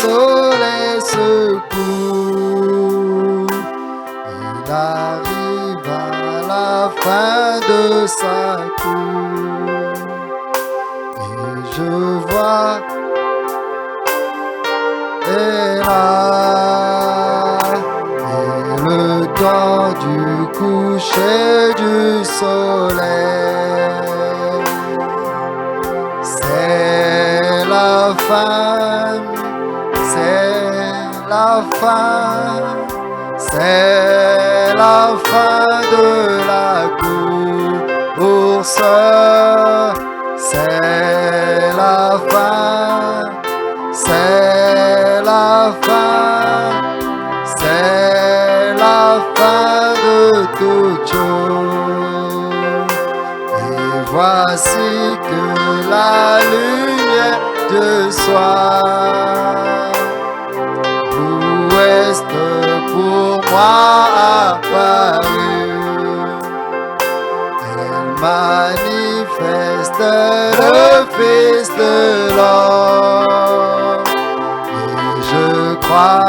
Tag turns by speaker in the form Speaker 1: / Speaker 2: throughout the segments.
Speaker 1: soleil se couche. Il arrive à la fin de sa course. Et je vois, et là, et le temps du coucher du soleil, c'est la fin, c'est la fin, c'est la fin de la course, c'est la fin, c'est la fin, c'est la fin de toute chose. Et voici que la lumière de soir, l'ouest pour moi apparue. Elle manifeste le Fils de l'homme. Et je crois,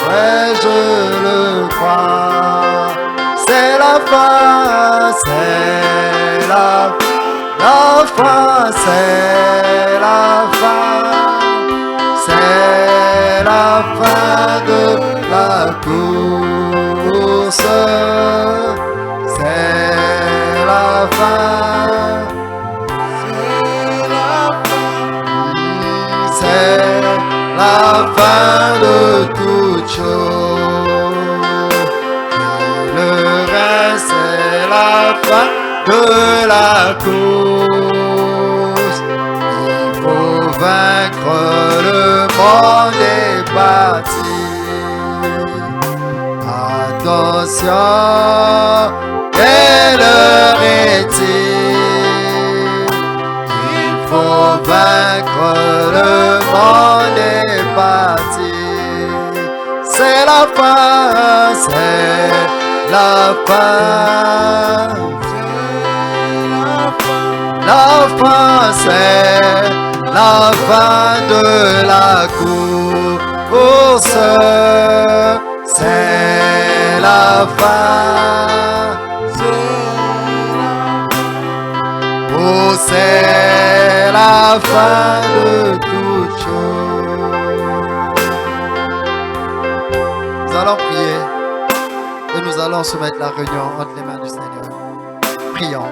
Speaker 1: ouais, je le crois. C'est la fin, c'est la fin, c'est la fin, c'est la fin de la course, c'est la fin, c'est la fin de toute chose. Et le reste, c'est la fin de la course. Il faut vaincre le monde et bâtir. Attention, quelle heure est-il? Il faut vaincre le monde et bâtir. C'est la fin, c'est la fin. La fin, c'est la fin de la course. C'est la fin. Oh, c'est la fin de toute chose. Nous allons prier et nous allons soumettre la réunion entre les mains du Seigneur. Prions.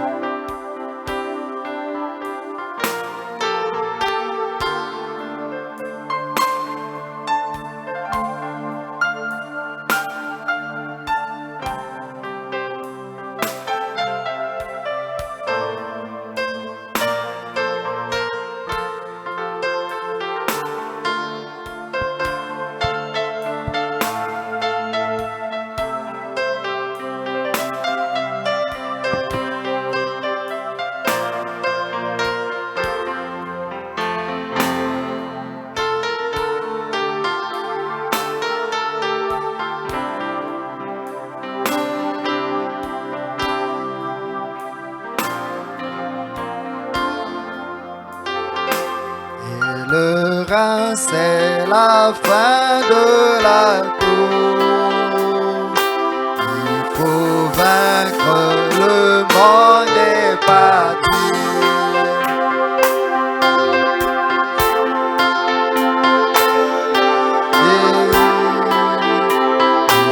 Speaker 1: C'est la fin de la course. Il faut vaincre le monde et bâtir.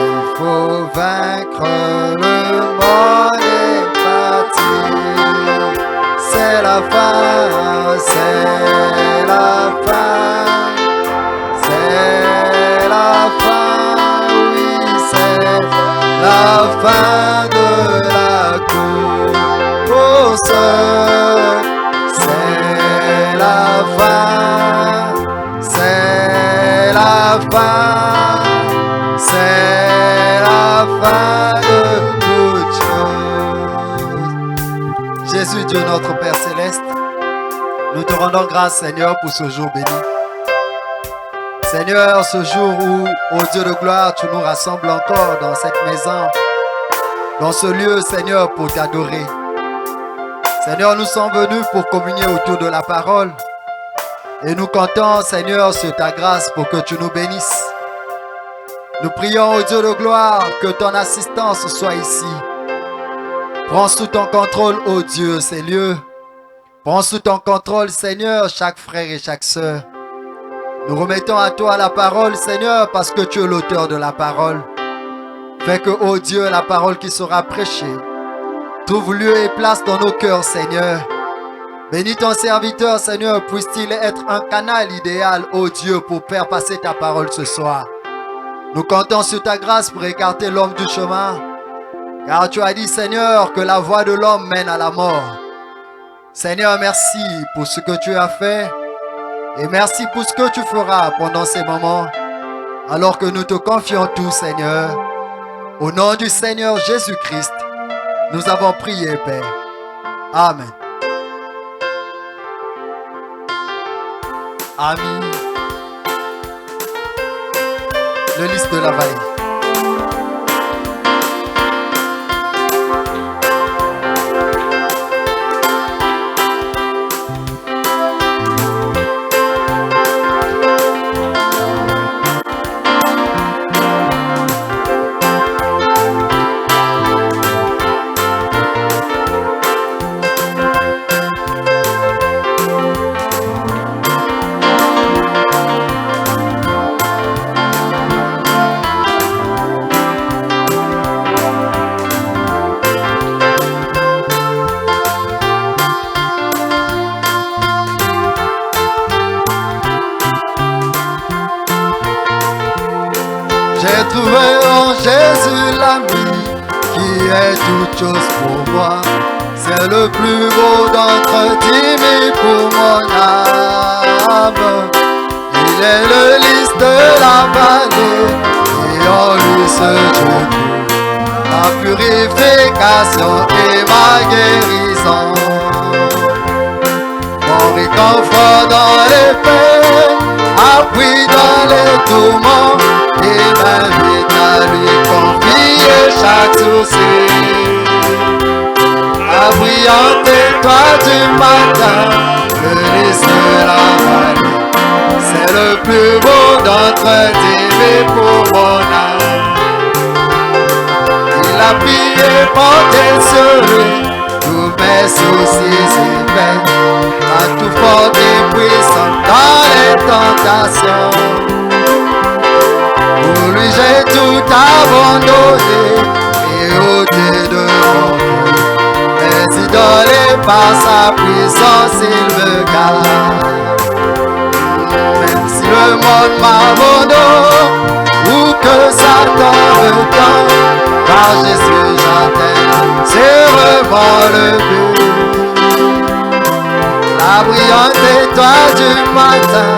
Speaker 1: Il faut vaincre le monde et bâtir. C'est la fin, c'est la fin. La fin de la course, c'est la fin, c'est la fin, c'est la fin de toute chose. Jésus, Dieu notre Père Céleste, nous te rendons grâce, Seigneur, pour ce jour béni. Seigneur, ce jour où, ô Dieu de gloire, tu nous rassembles encore dans cette maison, dans ce lieu, Seigneur, pour t'adorer. Seigneur, nous sommes venus pour communier autour de la parole. Et nous comptons, Seigneur, sur ta grâce pour que tu nous bénisses. Nous prions, au Dieu de gloire, que ton assistance soit ici. Prends sous ton contrôle, ô Dieu, ces lieux. Prends sous ton contrôle, Seigneur, chaque frère et chaque sœur. Nous remettons à toi la parole, Seigneur, parce que tu es l'auteur de la parole. Fais que, ô Dieu, la parole qui sera prêchée trouve lieu et place dans nos cœurs, Seigneur. Bénis ton serviteur, Seigneur, puisse-t-il être un canal idéal, ô Dieu, pour faire passer ta parole ce soir. Nous comptons sur ta grâce pour écarter l'homme du chemin. Car tu as dit, Seigneur, que la voie de l'homme mène à la mort. Seigneur, merci pour ce que tu as fait. Et merci pour ce que tu feras pendant ces moments. Alors que nous te confions tout, Seigneur. Au nom du Seigneur Jésus-Christ, nous avons prié, Père. Amen. Amis, le lys de la vallée. J'ai trouvé en Jésus l'ami qui est toute chose pour moi. C'est le plus beau d'entre 10 000 pour mon âme. Il est le lys de la vallée et en lui se trouve ma purification et ma guérison. Mon réconfort dans les peines, appui dans les tourments, et m'invite à lui confier chaque souci. La brillante étoile du matin, le lys de la vallée, c'est le plus beau d'entre 10 000 pour mon âme. Il a prié, porté sur lui tous mes soucis et peines, à tout fort et puissant dans les tentations. Pour lui j'ai tout abandonné et ôté de mon cœur. Mais idolé par sa puissance il me garde. Même si le monde m'abandonne ou que Satan me tente, car Jésus j'attends, c'est vraiment le but. La brillante étoile du matin,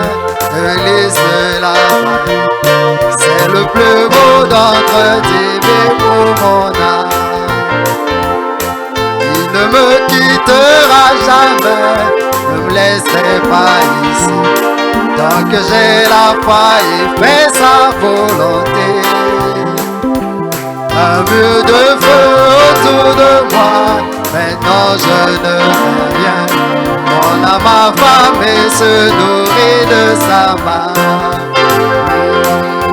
Speaker 1: le lys de la vallée, c'est le plus beau d'entre 10 000 pour mon âme. Il ne me quittera jamais, ne me laisserai pas ici, tant que j'ai la foi et fais sa volonté. Un mur de feu autour de moi, maintenant je ne fais rien. Mon âme affamée se nourrit de sa main.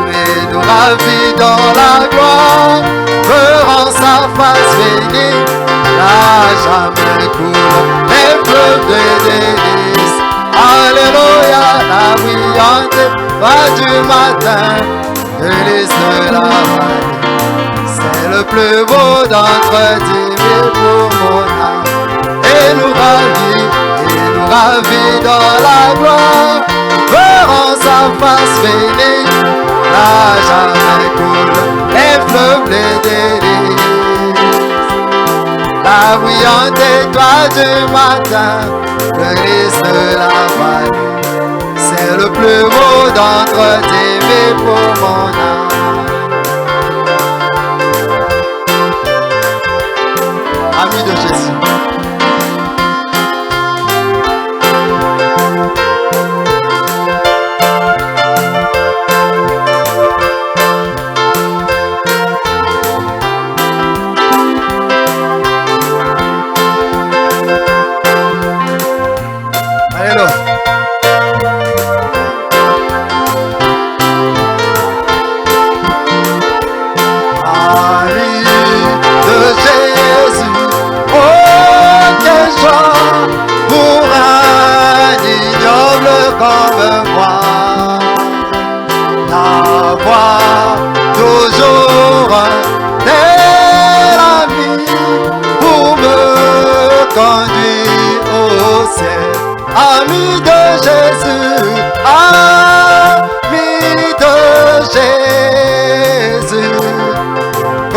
Speaker 1: Et nous ravit dans la gloire, verront sa face bénie. Là jamais coulent les fleuves de délices. Alléluia, la brillante étoile du matin, le lys de la vallée, c'est le plus beau d'entre 10 000 pour mon âme. Et nous ravit dans la gloire, verront sa face bénie. Là jamais coulent les fleuves les délices. La brillante étoile du matin, le lys de la vallée, c'est le plus beau d'entre 10 000 pour mon âme. Ami de Jésus. Alléluia. foi, toujours tel ami pour me conduire au ciel. Ami de Jésus, ami de Jésus,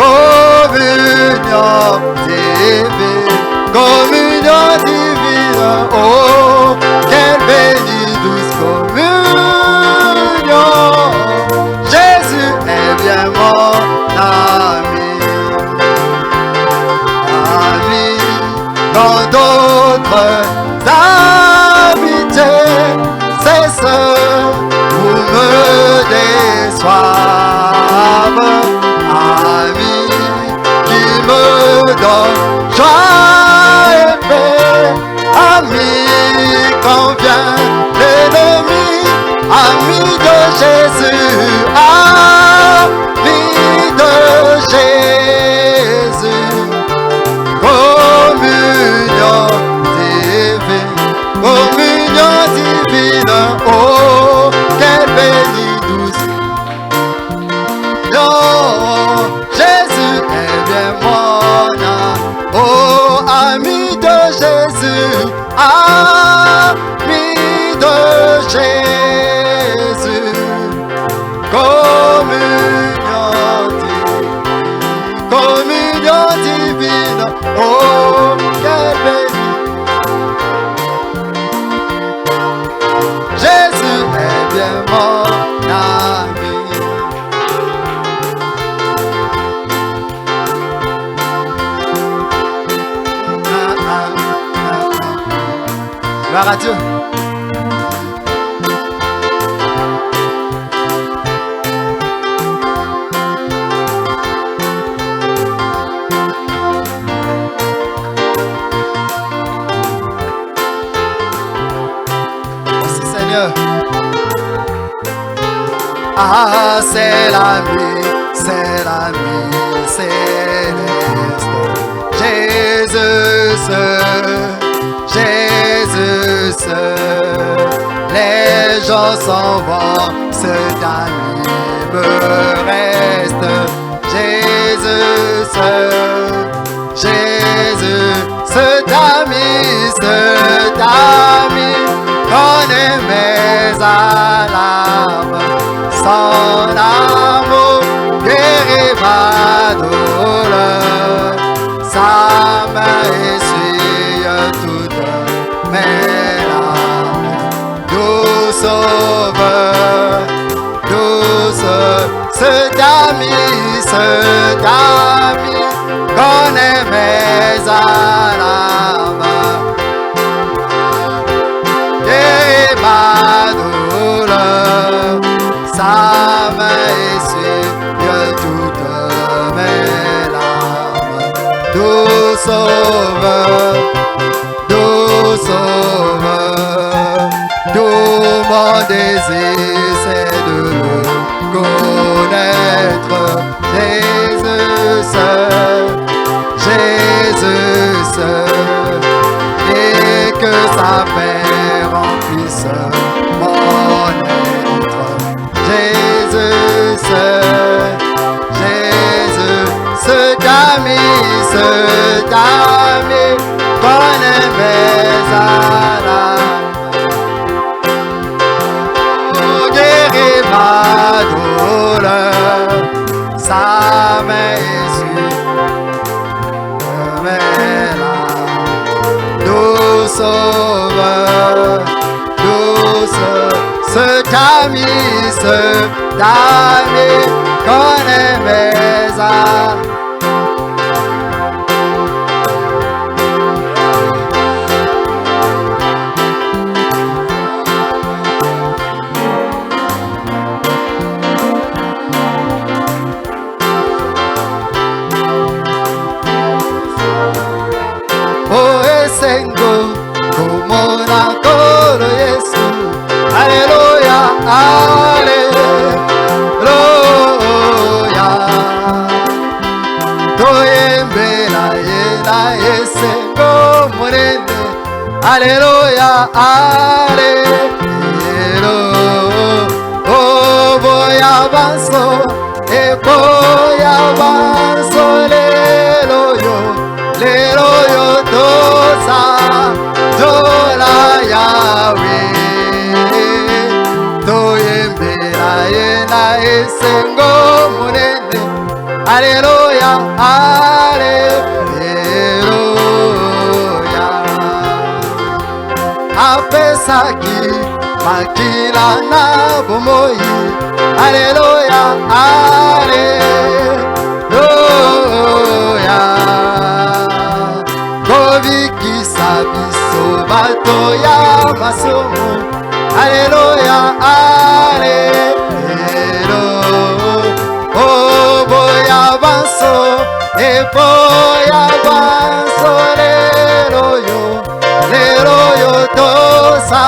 Speaker 1: communion divine, communion divine, oh, quelle bénie douce communion. Jésus est bien mon ami, ami dans d'autres amitiés, c'est ce pour me déçoivent, ami qui me donne joie et paix, ami quand vient l'ennemi, ami de Jésus, ami de Jésus, communion divine, oh, quelle bénie douce. Non, Jésus est bien mon âme, oh, ami de Jésus, ami de Jésus, communion divine, oh, quelle bénie. Jésus est bien mon ami. Gloire à Dieu. Merci Seigneur. Ah, c'est l'ami céleste, Jésus, Jésus, les gens s'en vont, cet ami me reste, Jésus, Jésus, cet ami connaît mes alarmes, son amour guérit ma douleur, sa main essuie toutes mes larmes, nous sauveur, cet ami connaît mes alarmes, guérit ma douleur, sa main essuie toutes mes larmes, doux sauveur, tout mon désir c'est de le connaître, Jésus, et que sa paix remplisse mon être, Jésus, cet ami connaît mes alarmes, oh, guérit ma douleur, sa main essuie mes larmes, doux sauveur, cet ami connaît mes âmes. Oh, esengo, como na coro Yesu, aleluya, aleluya. Toyembela yena esengo morene, aleluya, aleluya. Oh, voy avanzo, Eboya banso lelo yo tosa dola Yahweh toyembera yena esengo munene Alleluia Alleluia apesaki makila na bomoi Alleluia Alleluia kovikisa biso bato ya masumu Alleluia Alleluia boya banso boya banso lelo yo tosa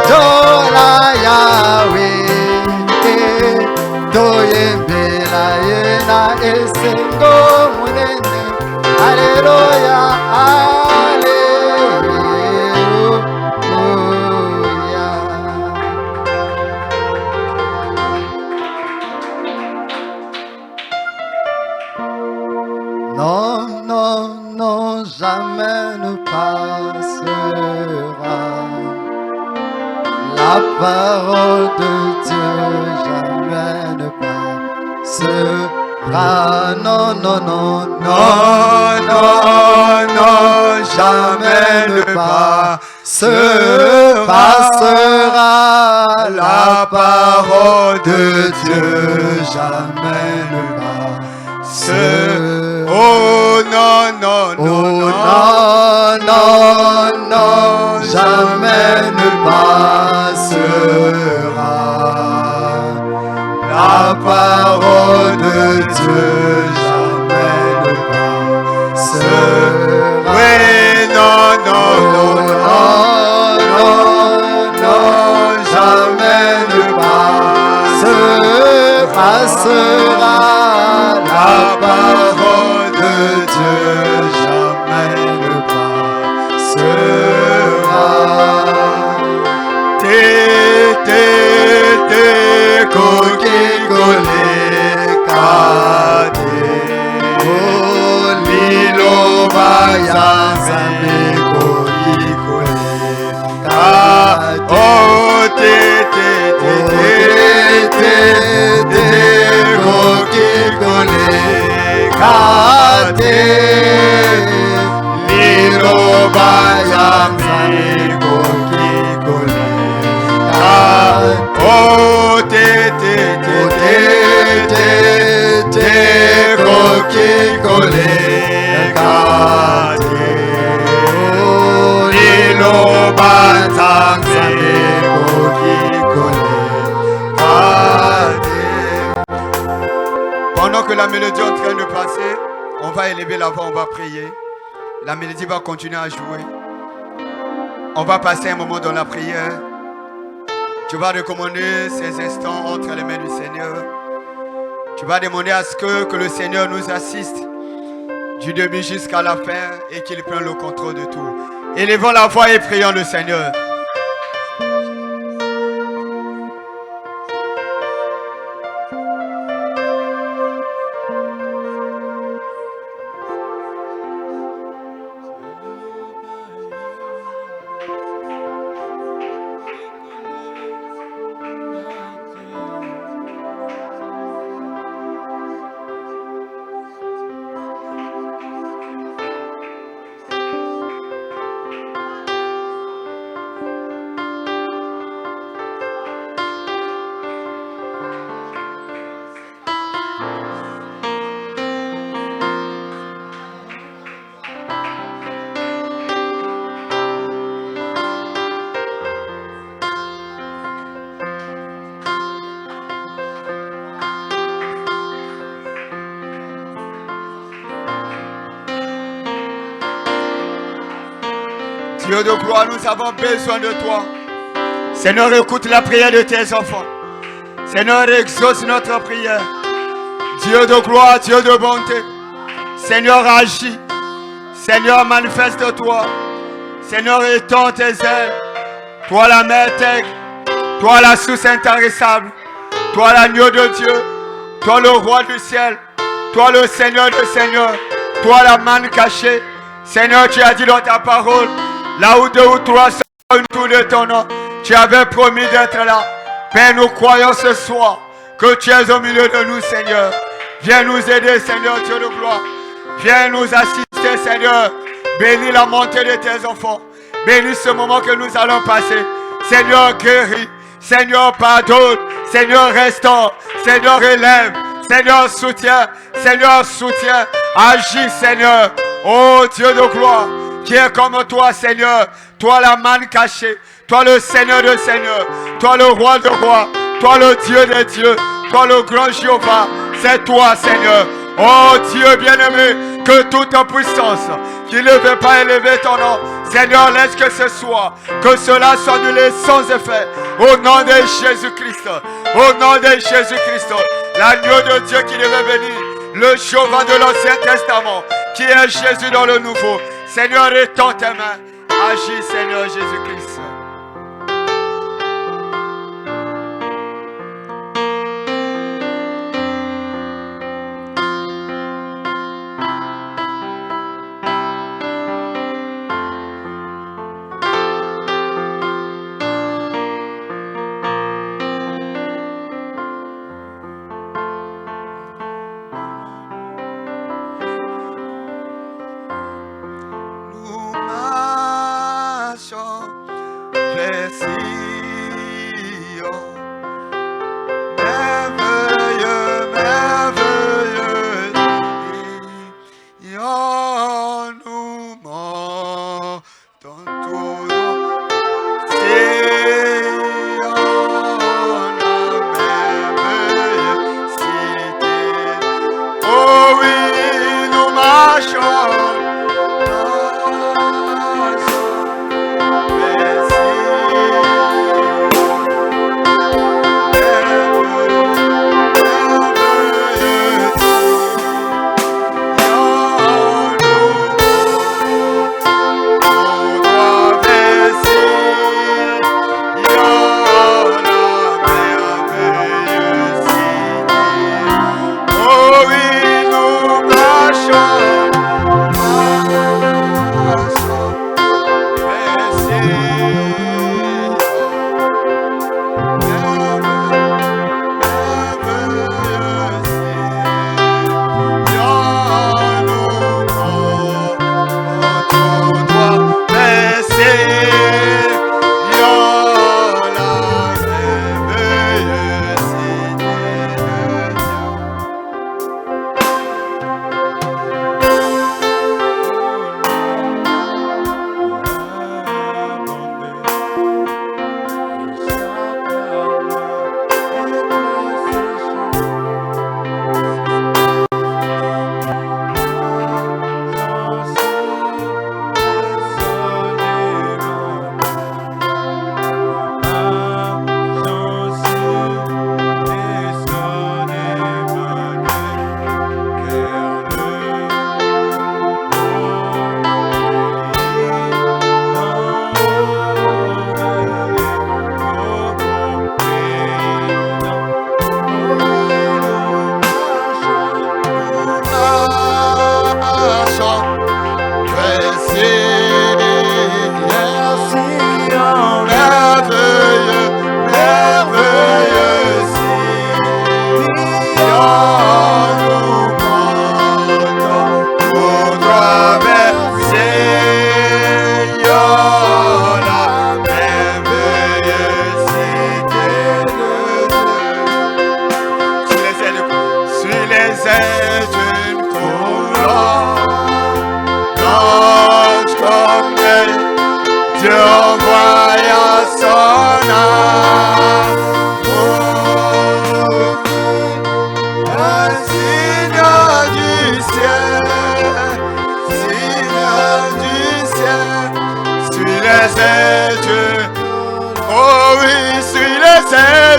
Speaker 1: dola Yahweh toyembela yena esengo munene Alleluia Non, jamais ne passera. La parole de Dieu jamais ne passera. Non, jamais ne passera. La parole de Dieu jamais ne passera. Oh non, jamais ne passera. La parole de Dieu jamais ne passera. Oui, non, jamais ne passera. La parole de Dieu jamais ne passera. Kokikole kade Lilo baya zambe kokikole kade Oh kokikole kade Lilo baya zambe kokikole kade Oh kokikole kade Lilo baya zambe kokikole kade. Pendant que la mélodie est en train de passer, on va élever la voix, on va prier. La mélodie va continuer à jouer. On va passer un moment dans la prière. Tu vas recommander ces instants entre les mains du Seigneur. Tu vas demander à ce que le Seigneur nous assiste du début jusqu'à la fin et qu'il prenne le contrôle de tout. Élevons la voix et prions le Seigneur. Dieu de gloire, nous avons besoin de toi. Seigneur, écoute la prière de tes enfants. Seigneur, exauce notre prière. Dieu de gloire, Dieu de bonté. Seigneur, agis. Seigneur, manifeste-toi. Seigneur, étends tes ailes. Toi la mère terre. Toi la source intarissable. Toi l'agneau de Dieu.
Speaker 2: toi le roi du ciel, toi le Seigneur des seigneurs, toi la manne cachée. Seigneur, tu as dit dans ta parole, là où deux ou trois sont autour de ton nom, tu avais promis d'être là. Père, nous croyons ce soir que tu es au milieu de nous, Seigneur. Viens nous aider, Seigneur Dieu de gloire. Viens nous assister, Seigneur. Bénis la montée de tes enfants. Bénis ce moment que nous allons passer. Seigneur, guéris. Seigneur, pardonne. Seigneur, restaure. Seigneur, élève. Seigneur, soutiens. Seigneur, soutiens. Agis, Seigneur. Oh Dieu de gloire, qui est comme toi, Seigneur. Toi, la manne cachée. Toi, le Seigneur de Seigneur. Toi, le roi de rois. Toi, le Dieu des dieux. Toi, le grand Jéhovah. C'est toi, Seigneur. Oh Dieu bien-aimé, que toute puissance qui ne veut pas élever ton nom, Seigneur, laisse que ce soit, que cela soit annulé sans effet. Au nom de Jésus-Christ, au nom de Jésus-Christ, l'agneau de Dieu qui devait venir, le Jéhovah de l'Ancien Testament, qui est Jésus dans le Nouveau. Seigneur, étends tes mains. Agis, Seigneur Jésus-Christ.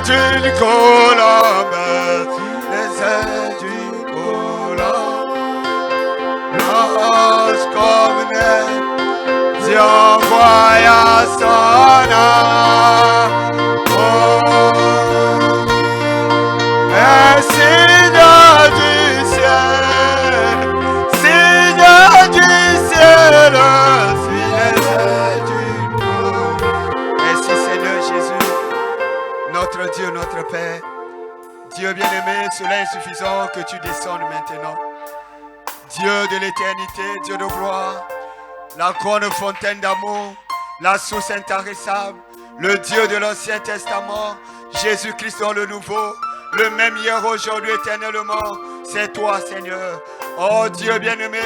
Speaker 1: d'une colombe, les ailes d'une colombe, lorsqu'on venait, Dieu envoya son âme. Oh, un signe
Speaker 2: Dieu bien-aimé, cela est insuffisant que tu descendes maintenant. Dieu de l'éternité, Dieu de gloire, la grande fontaine d'amour, la source intarissable, le Dieu de l'Ancien Testament, Jésus-Christ dans le Nouveau, le même hier, aujourd'hui, éternellement, c'est toi, Seigneur. Oh Dieu bien-aimé,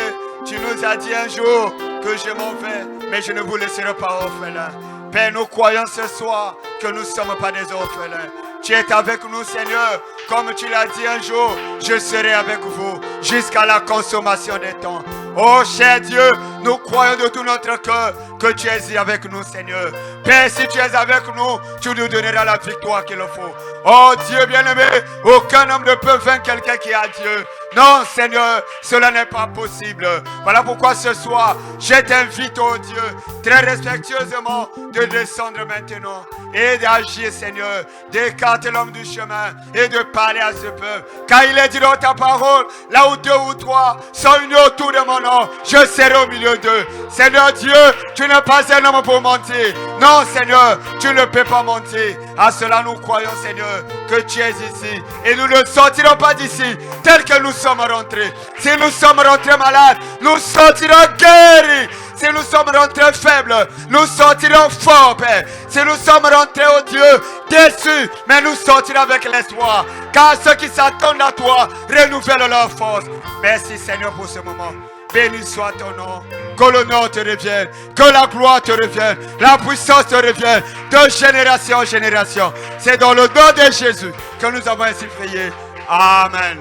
Speaker 2: tu nous as dit un jour que je m'en vais, mais je ne vous laisserai pas orphelins. Père, nous croyons ce soir que nous ne sommes pas des orphelins. Tu es avec nous, Seigneur, comme tu l'as dit un jour, je serai avec vous jusqu'à la consommation des temps. Oh cher Dieu, nous croyons de tout notre cœur que tu es avec nous, Seigneur. Père, si tu es avec nous, tu nous donneras la victoire qu'il faut. Oh Dieu bien-aimé, aucun homme ne peut vaincre quelqu'un qui a Dieu. Non, Seigneur, cela n'est pas possible. Voilà pourquoi ce soir, je t'invite, oh Dieu, très respectueusement, de descendre maintenant et d'agir, Seigneur, d'écarter l'homme du chemin et de parler à ce peuple. Car il est dit dans ta parole, là où deux ou trois sont unis autour de mon nom, je serai au milieu d'eux. Seigneur Dieu, tu n'es pas un homme pour mentir. Non, Seigneur, tu ne peux pas mentir. À cela, nous croyons, Seigneur, que tu es ici. Et nous ne sortirons pas d'ici tel que nous sommes rentrés. Si nous sommes rentrés malades, nous sortirons guéris. Si nous sommes rentrés faibles, nous sortirons forts, Père. Si nous sommes rentrés, oh Dieu, déçus, mais nous sortirons avec l'espoir. Car ceux qui s'attendent à toi renouvellent leur force. Merci, Seigneur, pour ce moment. Béni soit ton nom. Que l'honneur te revienne. Que la gloire te revienne. La puissance te revienne. De génération en génération. C'est dans le nom de Jésus que nous avons ainsi prié. Amen.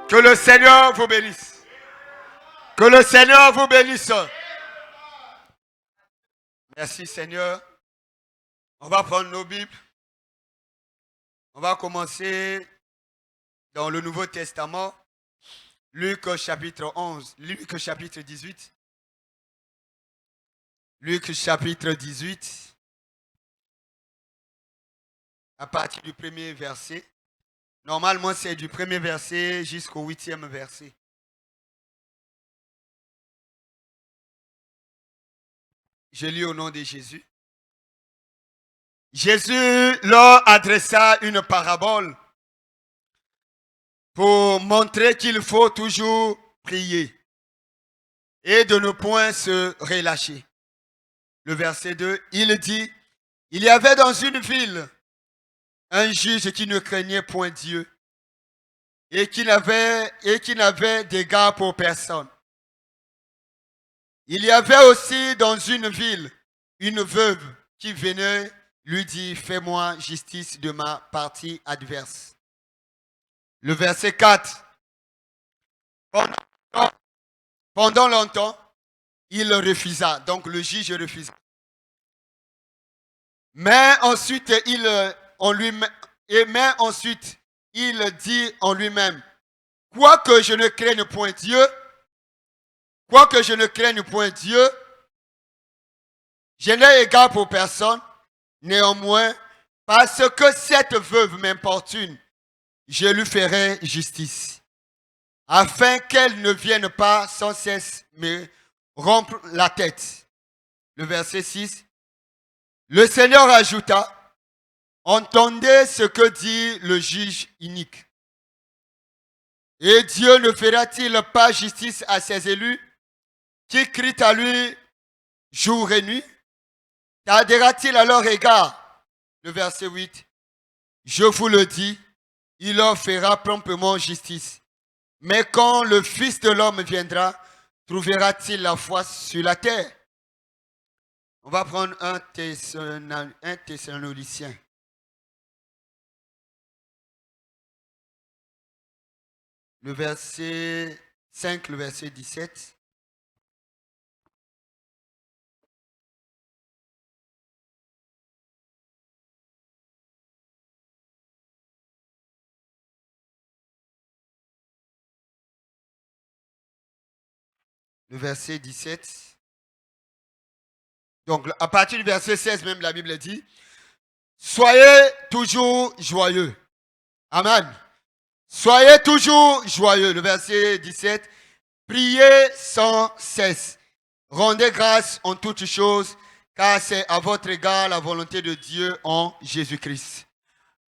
Speaker 2: Que le Seigneur vous bénisse. Que le Seigneur vous bénisse. Merci Seigneur. On va prendre nos Bibles. On va commencer dans le Nouveau Testament. Luc chapitre 11. Luc chapitre 18. Luc chapitre 18. À partir du premier verset. Normalement c'est du premier verset jusqu'au 8e verset. Je lis au nom de Jésus. Jésus leur adressa une parabole pour montrer qu'il faut toujours prier et de ne point se relâcher. Le verset 2, il dit, il y avait dans une ville un juge qui ne craignait point Dieu et qui n'avait d'égard pour personne. Il y avait aussi dans une ville une veuve qui venait lui dire, fais-moi justice de ma partie adverse. Le verset 4. Pendant longtemps, il refusa. Donc le juge refusa. Mais ensuite, il dit en lui-même, quoique je ne craigne point Dieu, je n'ai égard pour personne, néanmoins, parce que cette veuve m'importune, je lui ferai justice, afin qu'elle ne vienne pas sans cesse me rompre la tête. Le verset 6. Le Seigneur ajouta, entendez ce que dit le juge inique. Et Dieu ne fera-t-il pas justice à ses élus qui crient à lui jour et nuit? Tardera-t-il à leur égard? Le verset 8. Je vous le dis, il leur fera promptement justice. Mais quand le Fils de l'homme viendra, trouvera-t-il la foi sur la terre? On va prendre un Thessaloniciens. Le verset 5, le verset 17. Le verset 17. Donc, à partir du verset 16, même la Bible dit, soyez toujours joyeux. Amen. Soyez toujours joyeux. Le verset 17. Priez sans cesse. Rendez grâce en toutes choses, car c'est à votre égard la volonté de Dieu en Jésus-Christ.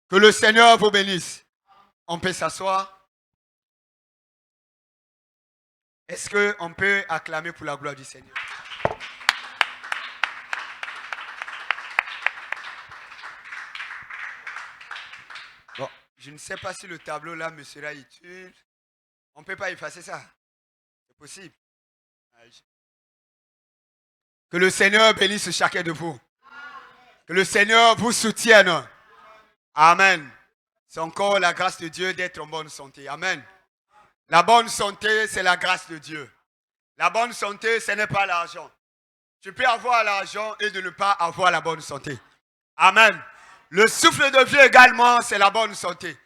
Speaker 2: Que le Seigneur vous bénisse. On peut s'asseoir. Est-ce qu'on peut acclamer pour la gloire du Seigneur? Bon, je ne sais pas si le tableau là me sera utile. On ne peut pas effacer ça. C'est possible. Que le Seigneur bénisse chacun de vous. Que le Seigneur vous soutienne. Amen. C'est encore la grâce de Dieu d'être en bonne santé. Amen. La bonne santé, c'est la grâce de Dieu. La bonne santé, ce n'est pas l'argent. Tu peux avoir l'argent et de ne pas avoir la bonne santé. Amen. Le souffle de vie également, c'est la bonne santé.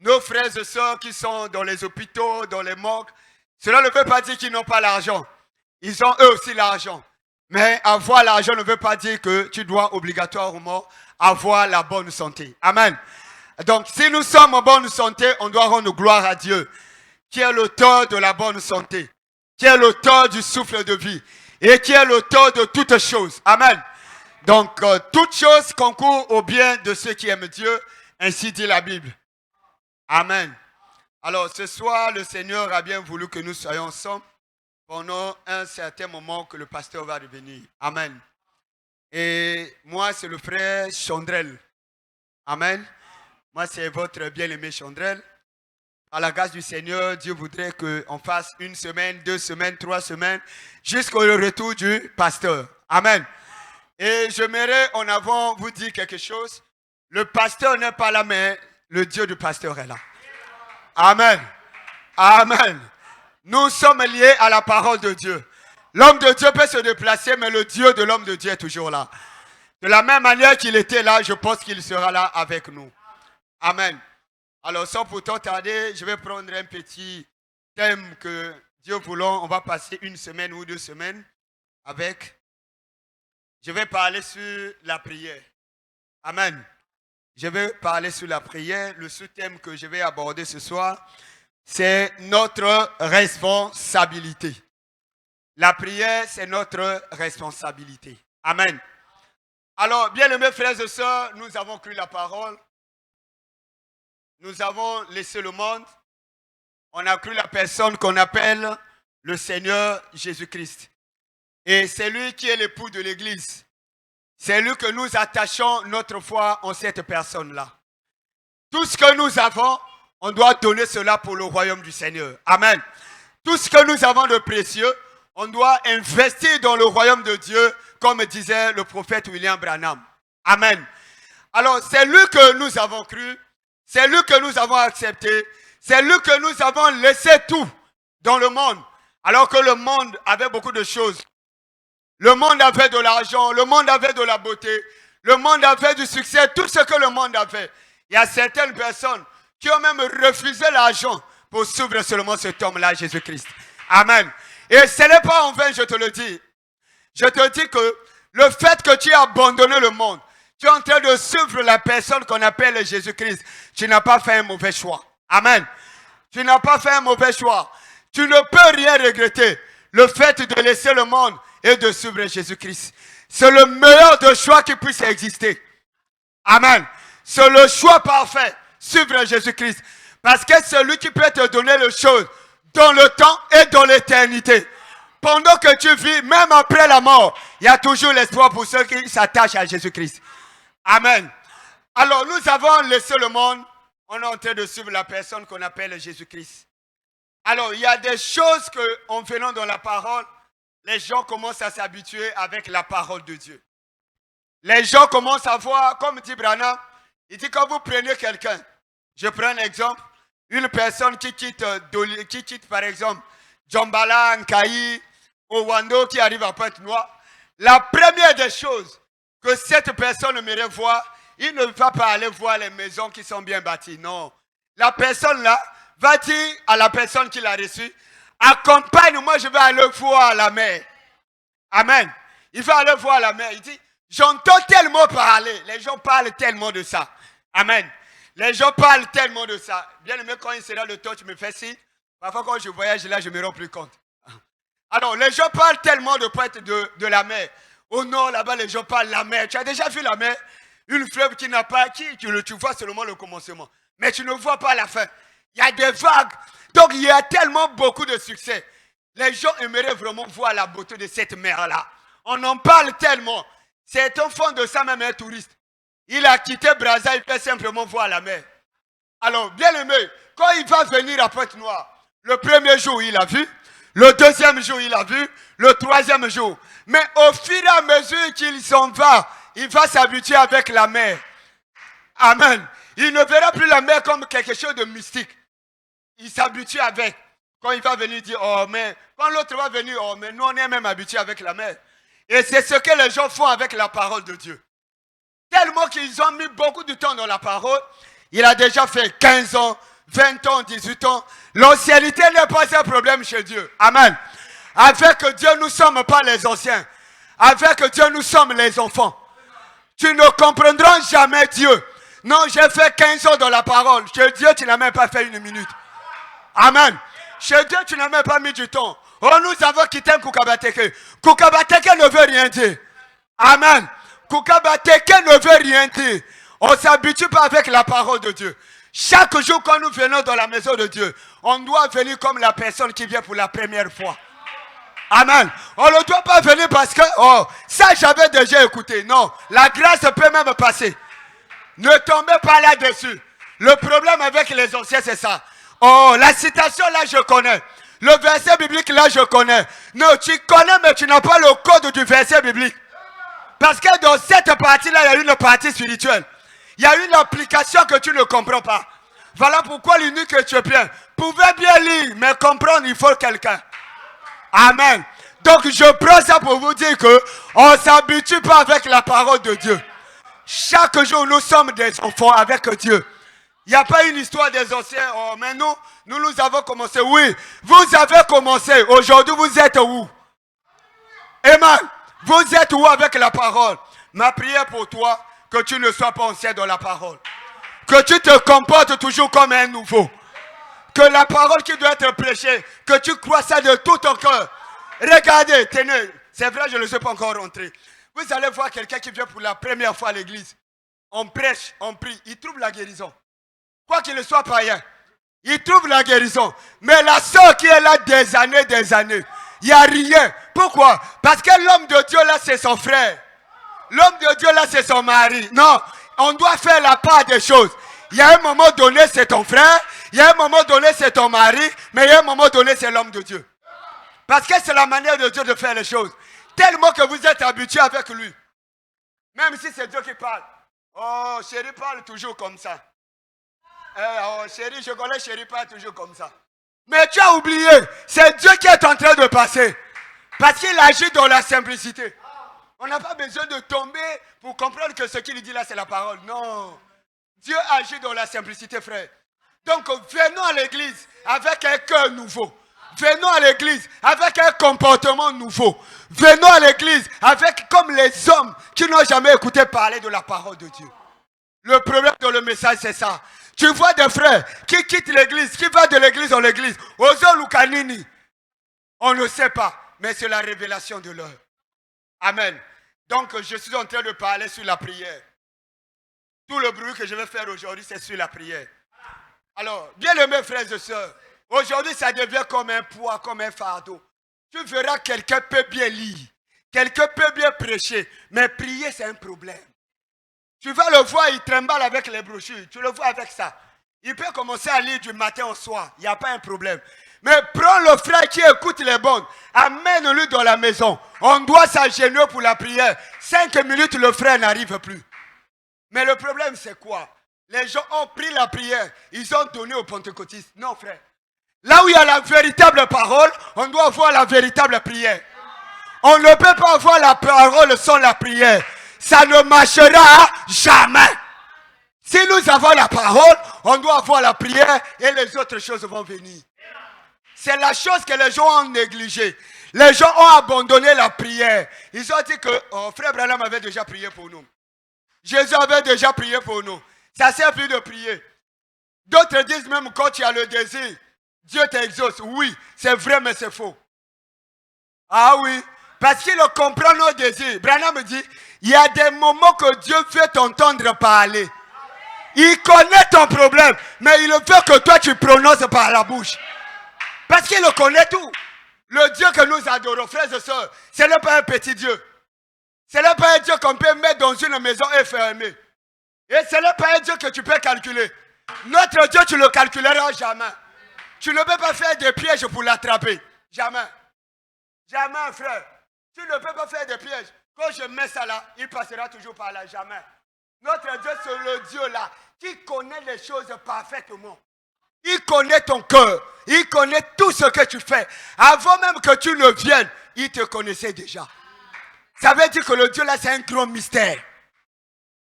Speaker 2: Nos frères et sœurs qui sont dans les hôpitaux, dans les morgues, cela ne veut pas dire qu'ils n'ont pas l'argent. Ils ont eux aussi l'argent. Mais avoir l'argent ne veut pas dire que tu dois obligatoirement avoir la bonne santé. Amen. Donc, si nous sommes en bonne santé, on doit rendre gloire à Dieu, qui est l'auteur de la bonne santé, qui est l'auteur du souffle de vie et qui est l'auteur de toutes choses. Amen. Donc, toutes choses concourent au bien de ceux qui aiment Dieu, ainsi dit la Bible. Amen. Alors, ce soir, le Seigneur a bien voulu que nous soyons ensemble pendant un certain moment que le pasteur va revenir. Amen. Et moi, c'est le frère Chandrel. Amen. Moi, c'est votre bien-aimé Chandrel. À la grâce du Seigneur, Dieu voudrait qu'on fasse 1 semaine, 2 semaines, 3 semaines, jusqu'au retour du pasteur. Amen. Et j'aimerais en avant vous dire quelque chose. Le pasteur n'est pas là, mais le Dieu du pasteur est là. Amen. Amen. Nous sommes liés à la parole de Dieu. L'homme de Dieu peut se déplacer, mais le Dieu de l'homme de Dieu est toujours là. De la même manière qu'il était là, je pense qu'il sera là avec nous. Amen. Alors, sans pourtant tarder, je vais prendre un petit thème que, Dieu voulant, on va passer 1 semaine ou 2 semaines avec. Je vais parler sur la prière. Amen. Je vais parler sur la prière. Le sous-thème que je vais aborder ce soir, c'est notre responsabilité. La prière, c'est notre responsabilité. Amen. Alors, bien-aimés frères et sœurs, nous avons cru la parole. Nous avons laissé le monde. On a cru la personne qu'on appelle le Seigneur Jésus-Christ. Et c'est lui qui est l'époux de l'Église. C'est lui que nous attachons notre foi en cette personne-là. Tout ce que nous avons, on doit donner cela pour le royaume du Seigneur. Amen. Tout ce que nous avons de précieux, on doit investir dans le royaume de Dieu, comme disait le prophète William Branham. Amen. Alors, c'est lui que nous avons cru, c'est lui que nous avons accepté, c'est lui que nous avons laissé tout dans le monde, alors que le monde avait beaucoup de choses. Le monde avait de l'argent, le monde avait de la beauté, le monde avait du succès, tout ce que le monde avait. Il y a certaines personnes qui ont même refusé l'argent pour suivre seulement cet homme-là, Jésus-Christ. Amen. Et ce n'est pas en vain, je te le dis. Je te dis que le fait que tu aies abandonné le monde, tu es en train de suivre la personne qu'on appelle Jésus-Christ, tu n'as pas fait un mauvais choix. Amen. Tu n'as pas fait un mauvais choix. Tu ne peux rien regretter. Le fait de laisser le monde et de suivre Jésus-Christ. C'est le meilleur des choix qui puisse exister. Amen. C'est le choix parfait. Suivre Jésus-Christ. Parce que c'est lui qui peut te donner les choses dans le temps et dans l'éternité. Pendant que tu vis, même après la mort, il y a toujours l'espoir pour ceux qui s'attachent à Jésus-Christ. Amen. Alors, nous avons laissé le monde. On est en train de suivre la personne qu'on appelle Jésus-Christ. Alors, il y a des choses qu'en venant dans la parole, les gens commencent à s'habituer avec la parole de Dieu. Les gens commencent à voir, comme dit Branham, il dit quand vous prenez quelqu'un, je prends un exemple, une personne qui quitte par exemple Djambala, Nkayi, Owando, qui arrive à Pointe-Noire, la première des choses que cette personne aimerait voir, il ne va pas aller voir les maisons qui sont bien bâties, non. La personne là va dire à la personne qui l'a reçue, accompagne-moi, je vais aller voir la mer. Amen. Il va aller voir la mer. Il dit, j'entends tellement parler. Les gens parlent tellement de ça. Amen. Les gens parlent tellement de ça. Bien aimé, quand il sera le temps, tu me fais signe. Parfois, quand je voyage là, je me rends plus compte. Alors, les gens parlent tellement de la mer. Au nord, là-bas, les gens parlent de la mer. Tu as déjà vu la mer? Une fleuve qui n'a pas, tu vois seulement le commencement. Mais tu ne vois pas la fin. Il y a des vagues. Donc il y a tellement beaucoup de succès. Les gens aimeraient vraiment voir la beauté de cette mer-là. On en parle tellement. C'est un fond de ça même un touriste. Il a quitté Brazza, il peut simplement voir la mer. Alors, bien aimé, quand il va venir à Pointe-Noire, le premier jour, il a vu. Le deuxième jour, il a vu. Le troisième jour. Mais au fur et à mesure qu'il s'en va, il va s'habituer avec la mer. Amen. Il ne verra plus la mer comme quelque chose de mystique. Il s'habitue avec. Quand il va venir dire, oh, mais quand l'autre va venir, oh, mais nous, on est même habitués avec la mer. Et c'est ce que les gens font avec la parole de Dieu. Tellement qu'ils ont mis beaucoup de temps dans la parole. Il a déjà fait 15 ans, 20 ans, 18 ans. L'ancienneté n'est pas un problème chez Dieu. Amen. Avec Dieu, nous ne sommes pas les anciens. Avec Dieu, nous sommes les enfants. Tu ne comprendras jamais Dieu. Non, j'ai fait 15 ans dans la parole. Chez Dieu, tu n'as même pas fait une minute. Amen. Chez Dieu, tu n'as même pas mis du temps. Oh, nous avons quitté Kukabateke. Kukabateke ne veut rien dire. Amen. Kukabateke ne veut rien dire. On ne s'habitue pas avec la parole de Dieu. Chaque jour quand nous venons dans la maison de Dieu, on doit venir comme la personne qui vient pour la première fois. Amen. On ne doit pas venir parce que, oh, ça j'avais déjà écouté. Non, la grâce peut même passer. Ne tombez pas là-dessus. Le problème avec les anciens, c'est ça. Oh, la citation là, je connais. Le verset biblique là, je connais. Non, tu connais, mais tu n'as pas le code du verset biblique. Parce que dans cette partie-là, il y a une partie spirituelle. Il y a une application que tu ne comprends pas. Voilà pourquoi l'unique éthiopien pouvait bien lire, mais comprendre, il faut quelqu'un. Amen. Donc je prends ça pour vous dire qu'on ne s'habitue pas avec la parole de Dieu. Chaque jour, nous sommes des enfants avec Dieu. Il n'y a pas une histoire des anciens. Oh, mais nous avons commencé. Oui, vous avez commencé. Aujourd'hui, vous êtes où? Amen. Vous êtes où avec la parole? Ma prière pour toi, que tu ne sois pas ancien dans la parole. Que tu te comportes toujours comme un nouveau. Que la parole qui doit être prêchée, que tu crois ça de tout ton cœur. Regardez, tenez, c'est vrai, je ne suis pas encore rentré. Vous allez voir quelqu'un qui vient pour la première fois à l'église. On prêche, on prie, il trouve la guérison. Quoi qu'il soit païen, il trouve la guérison. Mais la soeur qui est là des années, il n'y a rien. Pourquoi? Parce que l'homme de Dieu là, c'est son frère. L'homme de Dieu là, c'est son mari. Non, on doit faire la part des choses. Il y a un moment donné, c'est ton frère. Il y a un moment donné, c'est ton mari. Mais il y a un moment donné, c'est l'homme de Dieu. Parce que c'est la manière de Dieu de faire les choses. Tellement que vous êtes habitué avec lui. Même si c'est Dieu qui parle. Oh, chérie parle toujours comme ça. Oh, chérie, je connais chérie parle toujours comme ça. Mais tu as oublié, c'est Dieu qui est en train de passer. Parce qu'il agit dans la simplicité. On n'a pas besoin de tomber pour comprendre que ce qu'il dit là, c'est la parole. Non. Dieu agit dans la simplicité, frère. Donc, venons à l'église avec un cœur nouveau. Venons à l'église avec un comportement nouveau. Venons à l'église avec comme les hommes qui n'ont jamais écouté parler de la parole de Dieu. Le problème dans le message, c'est ça. Tu vois des frères qui quittent l'église, qui vont de l'église en l'église. Ozo Lukanini. On ne sait pas, mais c'est la révélation de l'heure. Amen. Donc, je suis en train de parler sur la prière. Tout le bruit que je vais faire aujourd'hui, c'est sur la prière. Alors, bien aimés frères et sœurs, aujourd'hui, ça devient comme un poids, comme un fardeau. Tu verras, quelqu'un peut bien lire, quelqu'un peut bien prêcher, mais prier, c'est un problème. Tu vas le voir, il tremble avec les brochures, tu le vois avec ça. Il peut commencer à lire du matin au soir, il n'y a pas un problème. Mais prends le frère qui écoute les bonnes, amène-le dans la maison. On doit s'agenouiller pour la prière. 5 minutes, le frère n'arrive plus. Mais le problème, c'est quoi? Les gens ont pris la prière, ils ont donné aux pentecôtistes. Non, frère. Là où il y a la véritable parole, on doit avoir la véritable prière. On ne peut pas avoir la parole sans la prière. Ça ne marchera jamais. Si nous avons la parole, on doit avoir la prière et les autres choses vont venir. C'est la chose que les gens ont négligée. Les gens ont abandonné la prière. Ils ont dit que frère Branham avait déjà prié pour nous. Jésus avait déjà prié pour nous. Ça ne sert plus de prier. D'autres disent même quand tu as le désir, Dieu t'exauce. Oui, c'est vrai, mais c'est faux. Ah oui, Parce qu'il comprend nos désirs. Branham me dit, il y a des moments que Dieu veut t'entendre parler. Il connaît ton problème, mais il veut que toi tu prononces par la bouche. Parce qu'il connaît tout. Le Dieu que nous adorons, frères et sœurs, ce n'est pas un petit Dieu. Ce n'est pas un Dieu qu'on peut mettre dans une maison et fermer. Et ce n'est pas un Dieu que tu peux calculer. Notre Dieu, tu ne le calculeras jamais. Tu ne peux pas faire des pièges pour l'attraper. Jamais. Jamais, frère. Tu ne peux pas faire des pièges. Quand je mets ça là, il passera toujours par là. Jamais. Notre Dieu, c'est le Dieu là qui connaît les choses parfaitement. Il connaît ton cœur. Il connaît tout ce que tu fais. Avant même que tu ne viennes, il te connaissait déjà. Ça veut dire que le Dieu là, c'est un grand mystère.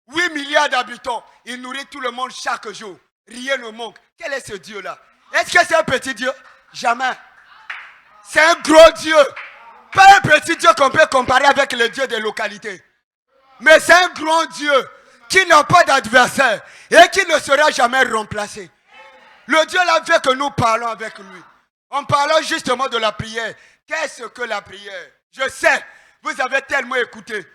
Speaker 2: 8 milliards d'habitants, il nourrit tout le monde chaque jour. Rien ne manque. Quel est ce Dieu là? Est-ce que c'est un petit Dieu? Jamais. C'est un gros Dieu. Pas un petit Dieu qu'on peut comparer avec le Dieu des localités. Mais c'est un grand Dieu qui n'a pas d'adversaire et qui ne sera jamais remplacé. Le Dieu là veut que nous parlons avec lui. En parlant justement de la prière. Qu'est-ce que la prière? Je sais, vous avez tellement écouté.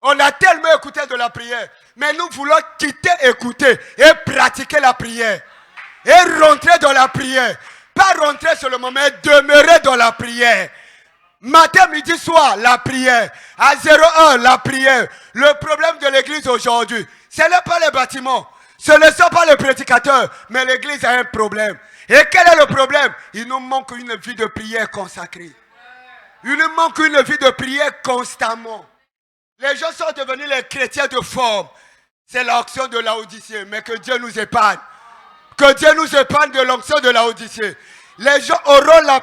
Speaker 2: On a tellement écouté de la prière. Mais nous voulons quitter, écouter et pratiquer la prière. Et rentrer dans la prière. Pas rentrer seulement, mais demeurer dans la prière. Matin, midi, soir, la prière. À 01, la prière. Le problème de l'église aujourd'hui, ce n'est pas les bâtiments. Ce ne sont pas les prédicateurs. Mais l'église a un problème. Et quel est le problème? Il nous manque une vie de prière consacrée. Il nous manque une vie de prière constamment. Les gens sont devenus les chrétiens de forme. C'est l'onction de Laodicée. Mais que Dieu nous épargne. Que Dieu nous épargne de l'onction de Laodicée. Les gens auront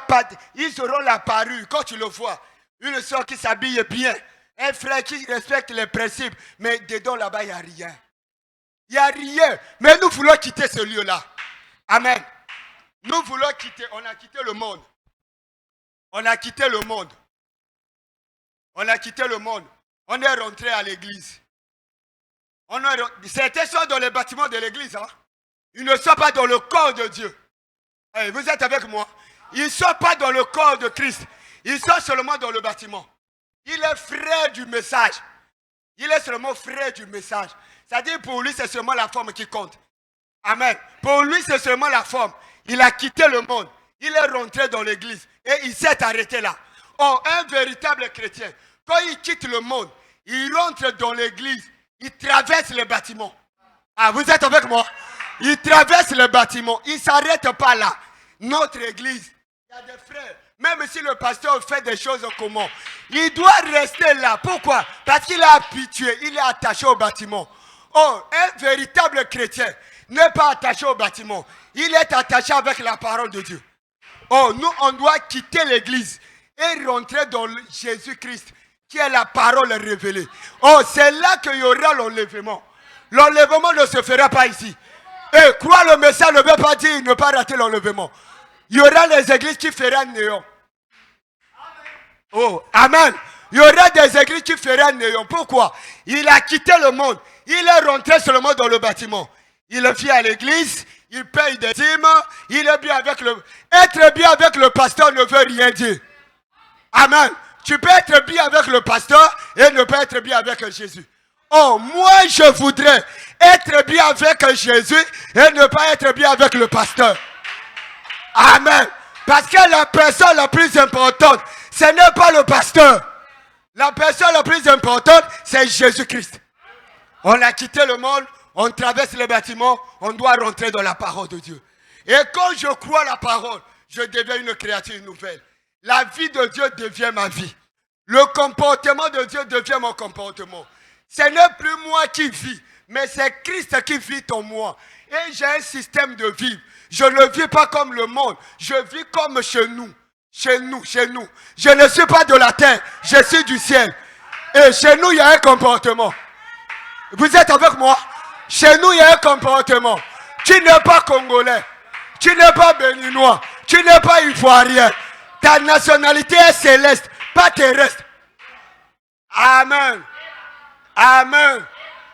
Speaker 2: ils auront la parure. Quand tu le vois, une soeur qui s'habille bien. Un frère qui respecte les principes. Mais dedans là-bas, il n'y a rien. Il n'y a rien. Mais nous voulons quitter ce lieu-là. Amen. Nous voulons quitter. On a quitté le monde. On a quitté le monde. On a quitté le monde. On est rentré à l'église. Certains sont dans les bâtiments de l'église. Hein? Ils ne sont pas dans le corps de Dieu. Hey, vous êtes avec moi? Ils ne sont pas dans le corps de Christ. Ils sont seulement dans le bâtiment. Il est frère du message. Il est seulement frère du message. C'est-à-dire pour lui, c'est seulement la forme qui compte. Amen. Pour lui, c'est seulement la forme. Il a quitté le monde. Il est rentré dans l'église. Et il s'est arrêté là. Or, un véritable chrétien, quand il quitte le monde, il rentre dans l'église. Il traverse les bâtiments. Ah, vous êtes avec moi? Il traverse le bâtiment. Il ne s'arrête pas là. Notre église, il y a des frères. Même si le pasteur fait des choses comment, il doit rester là. Pourquoi? Parce qu'il est habitué. Il est attaché au bâtiment. Oh, un véritable chrétien n'est pas attaché au bâtiment. Il est attaché avec la parole de Dieu. Oh, nous, on doit quitter l'église et rentrer dans Jésus-Christ, qui est la parole révélée. Oh, c'est là qu'il y aura l'enlèvement. L'enlèvement ne se fera pas ici. Et croire le message ne veut pas dire ne pas rater l'enlèvement. Il y aura les églises qui feront néant. Oh, amen. Il y aura des églises qui feront néant. Pourquoi? Il a quitté le monde. Il est rentré seulement dans le bâtiment. Il vient à l'église, il paye des dîmes, il est bien avec le... Être bien avec le pasteur ne veut rien dire. Amen. Tu peux être bien avec le pasteur et ne pas être bien avec Jésus. Oh, moi je voudrais être bien avec Jésus et ne pas être bien avec le pasteur. Amen. Parce que la personne la plus importante, ce n'est pas le pasteur. La personne la plus importante, c'est Jésus-Christ. On a quitté le monde, on traverse les bâtiments, on doit rentrer dans la parole de Dieu. Et quand je crois la parole, je deviens une créature nouvelle. La vie de Dieu devient ma vie. Le comportement de Dieu devient mon comportement. Ce n'est plus moi qui vis, mais c'est Christ qui vit en moi. Et j'ai un système de vie. Je ne vis pas comme le monde. Je vis comme chez nous. Chez nous, chez nous. Je ne suis pas de la terre. Je suis du ciel. Et chez nous, il y a un comportement. Vous êtes avec moi? Chez nous, il y a un comportement. Tu n'es pas congolais. Tu n'es pas béninois. Tu n'es pas ivoirien. Ta nationalité est céleste, pas terrestre. Amen. Amen.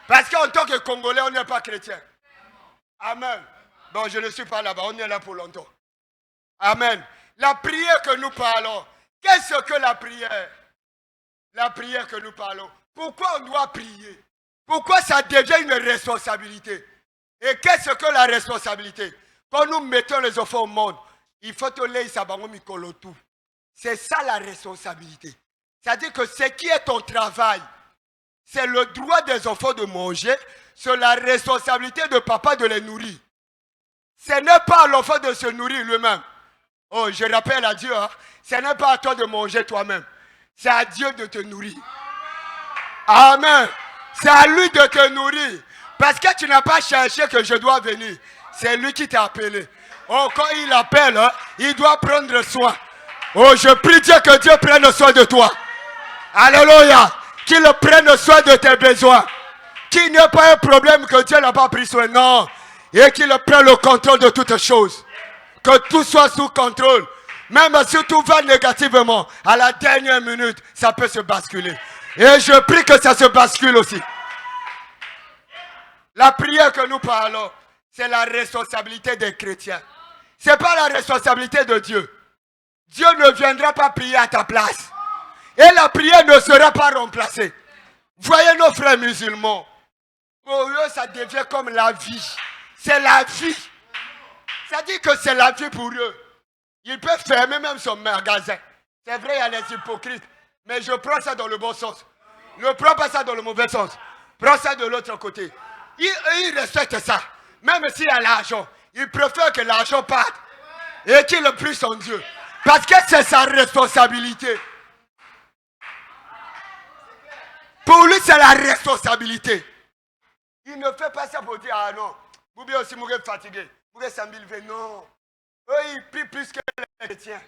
Speaker 2: Parce qu'en tant que Congolais, on n'est pas chrétien. Amen. Bon, je ne suis pas là-bas, on est là pour longtemps. Amen. La prière que nous parlons, qu'est-ce que la prière? la prière que nous parlons. Pourquoi on doit prier? Pourquoi ça devient une responsabilité? Et qu'est-ce que la responsabilité? Quand nous mettons les enfants au monde, il faut te laisser sabango mikolo tout. C'est ça la responsabilité. C'est-à-dire que ce qui est ton travail, c'est le droit des enfants de manger, c'est la responsabilité de papa de les nourrir. Ce n'est pas à l'enfant de se nourrir lui-même. Oh, je rappelle à Dieu, hein, ce n'est pas à toi de manger toi-même. C'est à Dieu de te nourrir. Amen. C'est à lui de te nourrir. Parce que tu n'as pas cherché que je dois venir. C'est lui qui t'a appelé. Oh, quand il appelle, hein, il doit prendre soin. Oh, je prie Dieu que Dieu prenne soin de toi. Alléluia. Qu'il prenne soin de tes besoins. Qu'il n'y ait pas un problème que Dieu n'a pas pris soin. Non. Et qu'il prenne le contrôle de toutes choses. Que tout soit sous contrôle. Même si tout va négativement, à la dernière minute, ça peut se basculer. Et je prie que ça se bascule aussi. La prière que nous parlons, c'est la responsabilité des chrétiens. Ce n'est pas la responsabilité de Dieu. Dieu ne viendra pas prier à ta place. Et la prière ne sera pas remplacée. Voyez nos frères musulmans. Pour eux, ça devient comme la vie. C'est la vie. Ça dit que c'est la vie pour eux. Ils peuvent fermer même son magasin. C'est vrai, il y a les hypocrites. Mais je prends ça dans le bon sens. Ne prends pas ça dans le mauvais sens. Prends ça de l'autre côté. Ils respectent ça. Même s'il y a l'argent, ils préfèrent que l'argent parte et qu'il prie son Dieu. Parce que c'est sa responsabilité. Pour lui, c'est la responsabilité. Il ne fait pas ça pour dire, ah non, vous bien aussi, vous êtes fatigué. Vous êtes sambilvé. Non. Eux, ils prient plus que les chrétiens.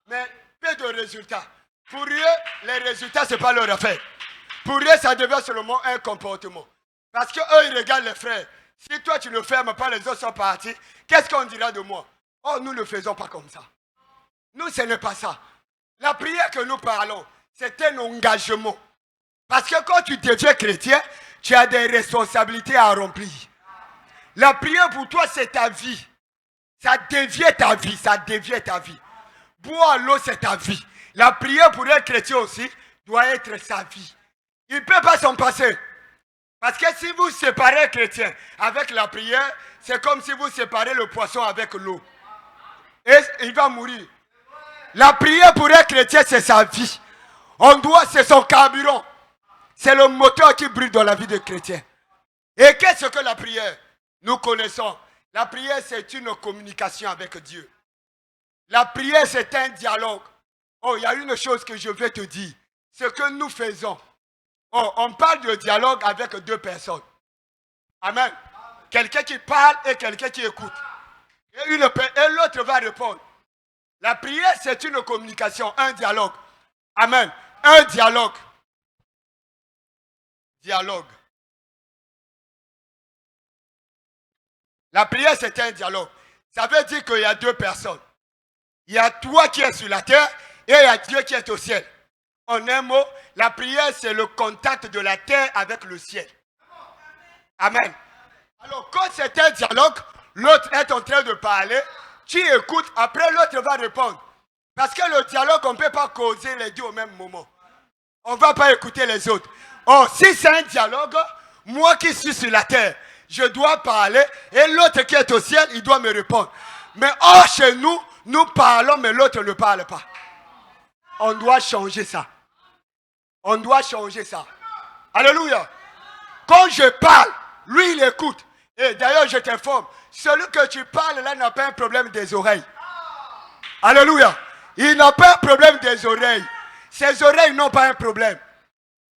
Speaker 2: Mais peu de résultats. Pour eux, les résultats, ce n'est pas leur affaire. Pour eux, ça devient seulement un comportement. Parce qu'eux, ils regardent les frères. Si toi, tu ne fermes pas, les autres sont partis, qu'est-ce qu'on dira de moi? Oh, nous ne faisons pas comme ça. Nous, ce n'est pas ça. La prière que nous parlons, c'est un engagement. Parce que quand tu deviens chrétien, tu as des responsabilités à remplir. La prière pour toi, c'est ta vie. Ça devient ta vie, ça devient ta vie. Boire l'eau, c'est ta vie. La prière pour un chrétien aussi doit être sa vie. Il ne peut pas s'en passer. Parce que si vous séparez un chrétien avec la prière, c'est comme si vous séparez le poisson avec l'eau. Et il va mourir. La prière pour un chrétien, c'est sa vie. C'est son carburant. C'est le moteur qui brûle dans la vie de chrétien. Et qu'est-ce que la prière? Nous connaissons. La prière, c'est une communication avec Dieu. La prière, c'est un dialogue. Oh, il y a une chose que je vais te dire. Ce que nous faisons. Oh, on parle de dialogue avec deux personnes. Amen. Quelqu'un qui parle et quelqu'un qui écoute. Et l'autre va répondre. La prière, c'est une communication, un dialogue. Amen. Un dialogue. Dialogue. La prière, c'est un dialogue. Ça veut dire qu'il y a deux personnes. Il y a toi qui es sur la terre et il y a Dieu qui est au ciel. En un mot, la prière, c'est le contact de la terre avec le ciel. Amen. Alors, quand c'est un dialogue, l'autre est en train de parler, tu écoutes, après l'autre va répondre. Parce que le dialogue, on ne peut pas causer les deux au même moment. On ne va pas écouter les autres. Oh, si c'est un dialogue, moi qui suis sur la terre, je dois parler et l'autre qui est au ciel, il doit me répondre. Mais chez nous, nous parlons, mais l'autre ne parle pas. On doit changer ça. On doit changer ça. Alléluia. Quand je parle, lui il écoute. Et d'ailleurs, je t'informe, celui que tu parles là n'a pas un problème des oreilles. Alléluia. Il n'a pas un problème des oreilles. Ses oreilles n'ont pas un problème.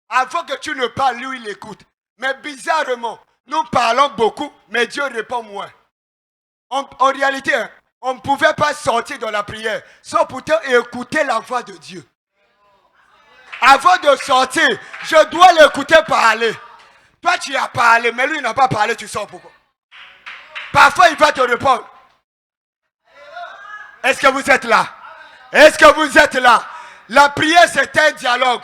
Speaker 2: Avant que tu ne parles, lui il écoute. Mais bizarrement, nous parlons beaucoup, mais Dieu répond moins. En réalité, on ne pouvait pas sortir de la prière sans pourtant écouter la voix de Dieu. Avant de sortir, je dois l'écouter parler. Toi, tu as parlé, mais lui n'a pas parlé, tu sors pourquoi? Parfois, il va te répondre. Est-ce que vous êtes là? Est-ce que vous êtes là? La prière, c'est un dialogue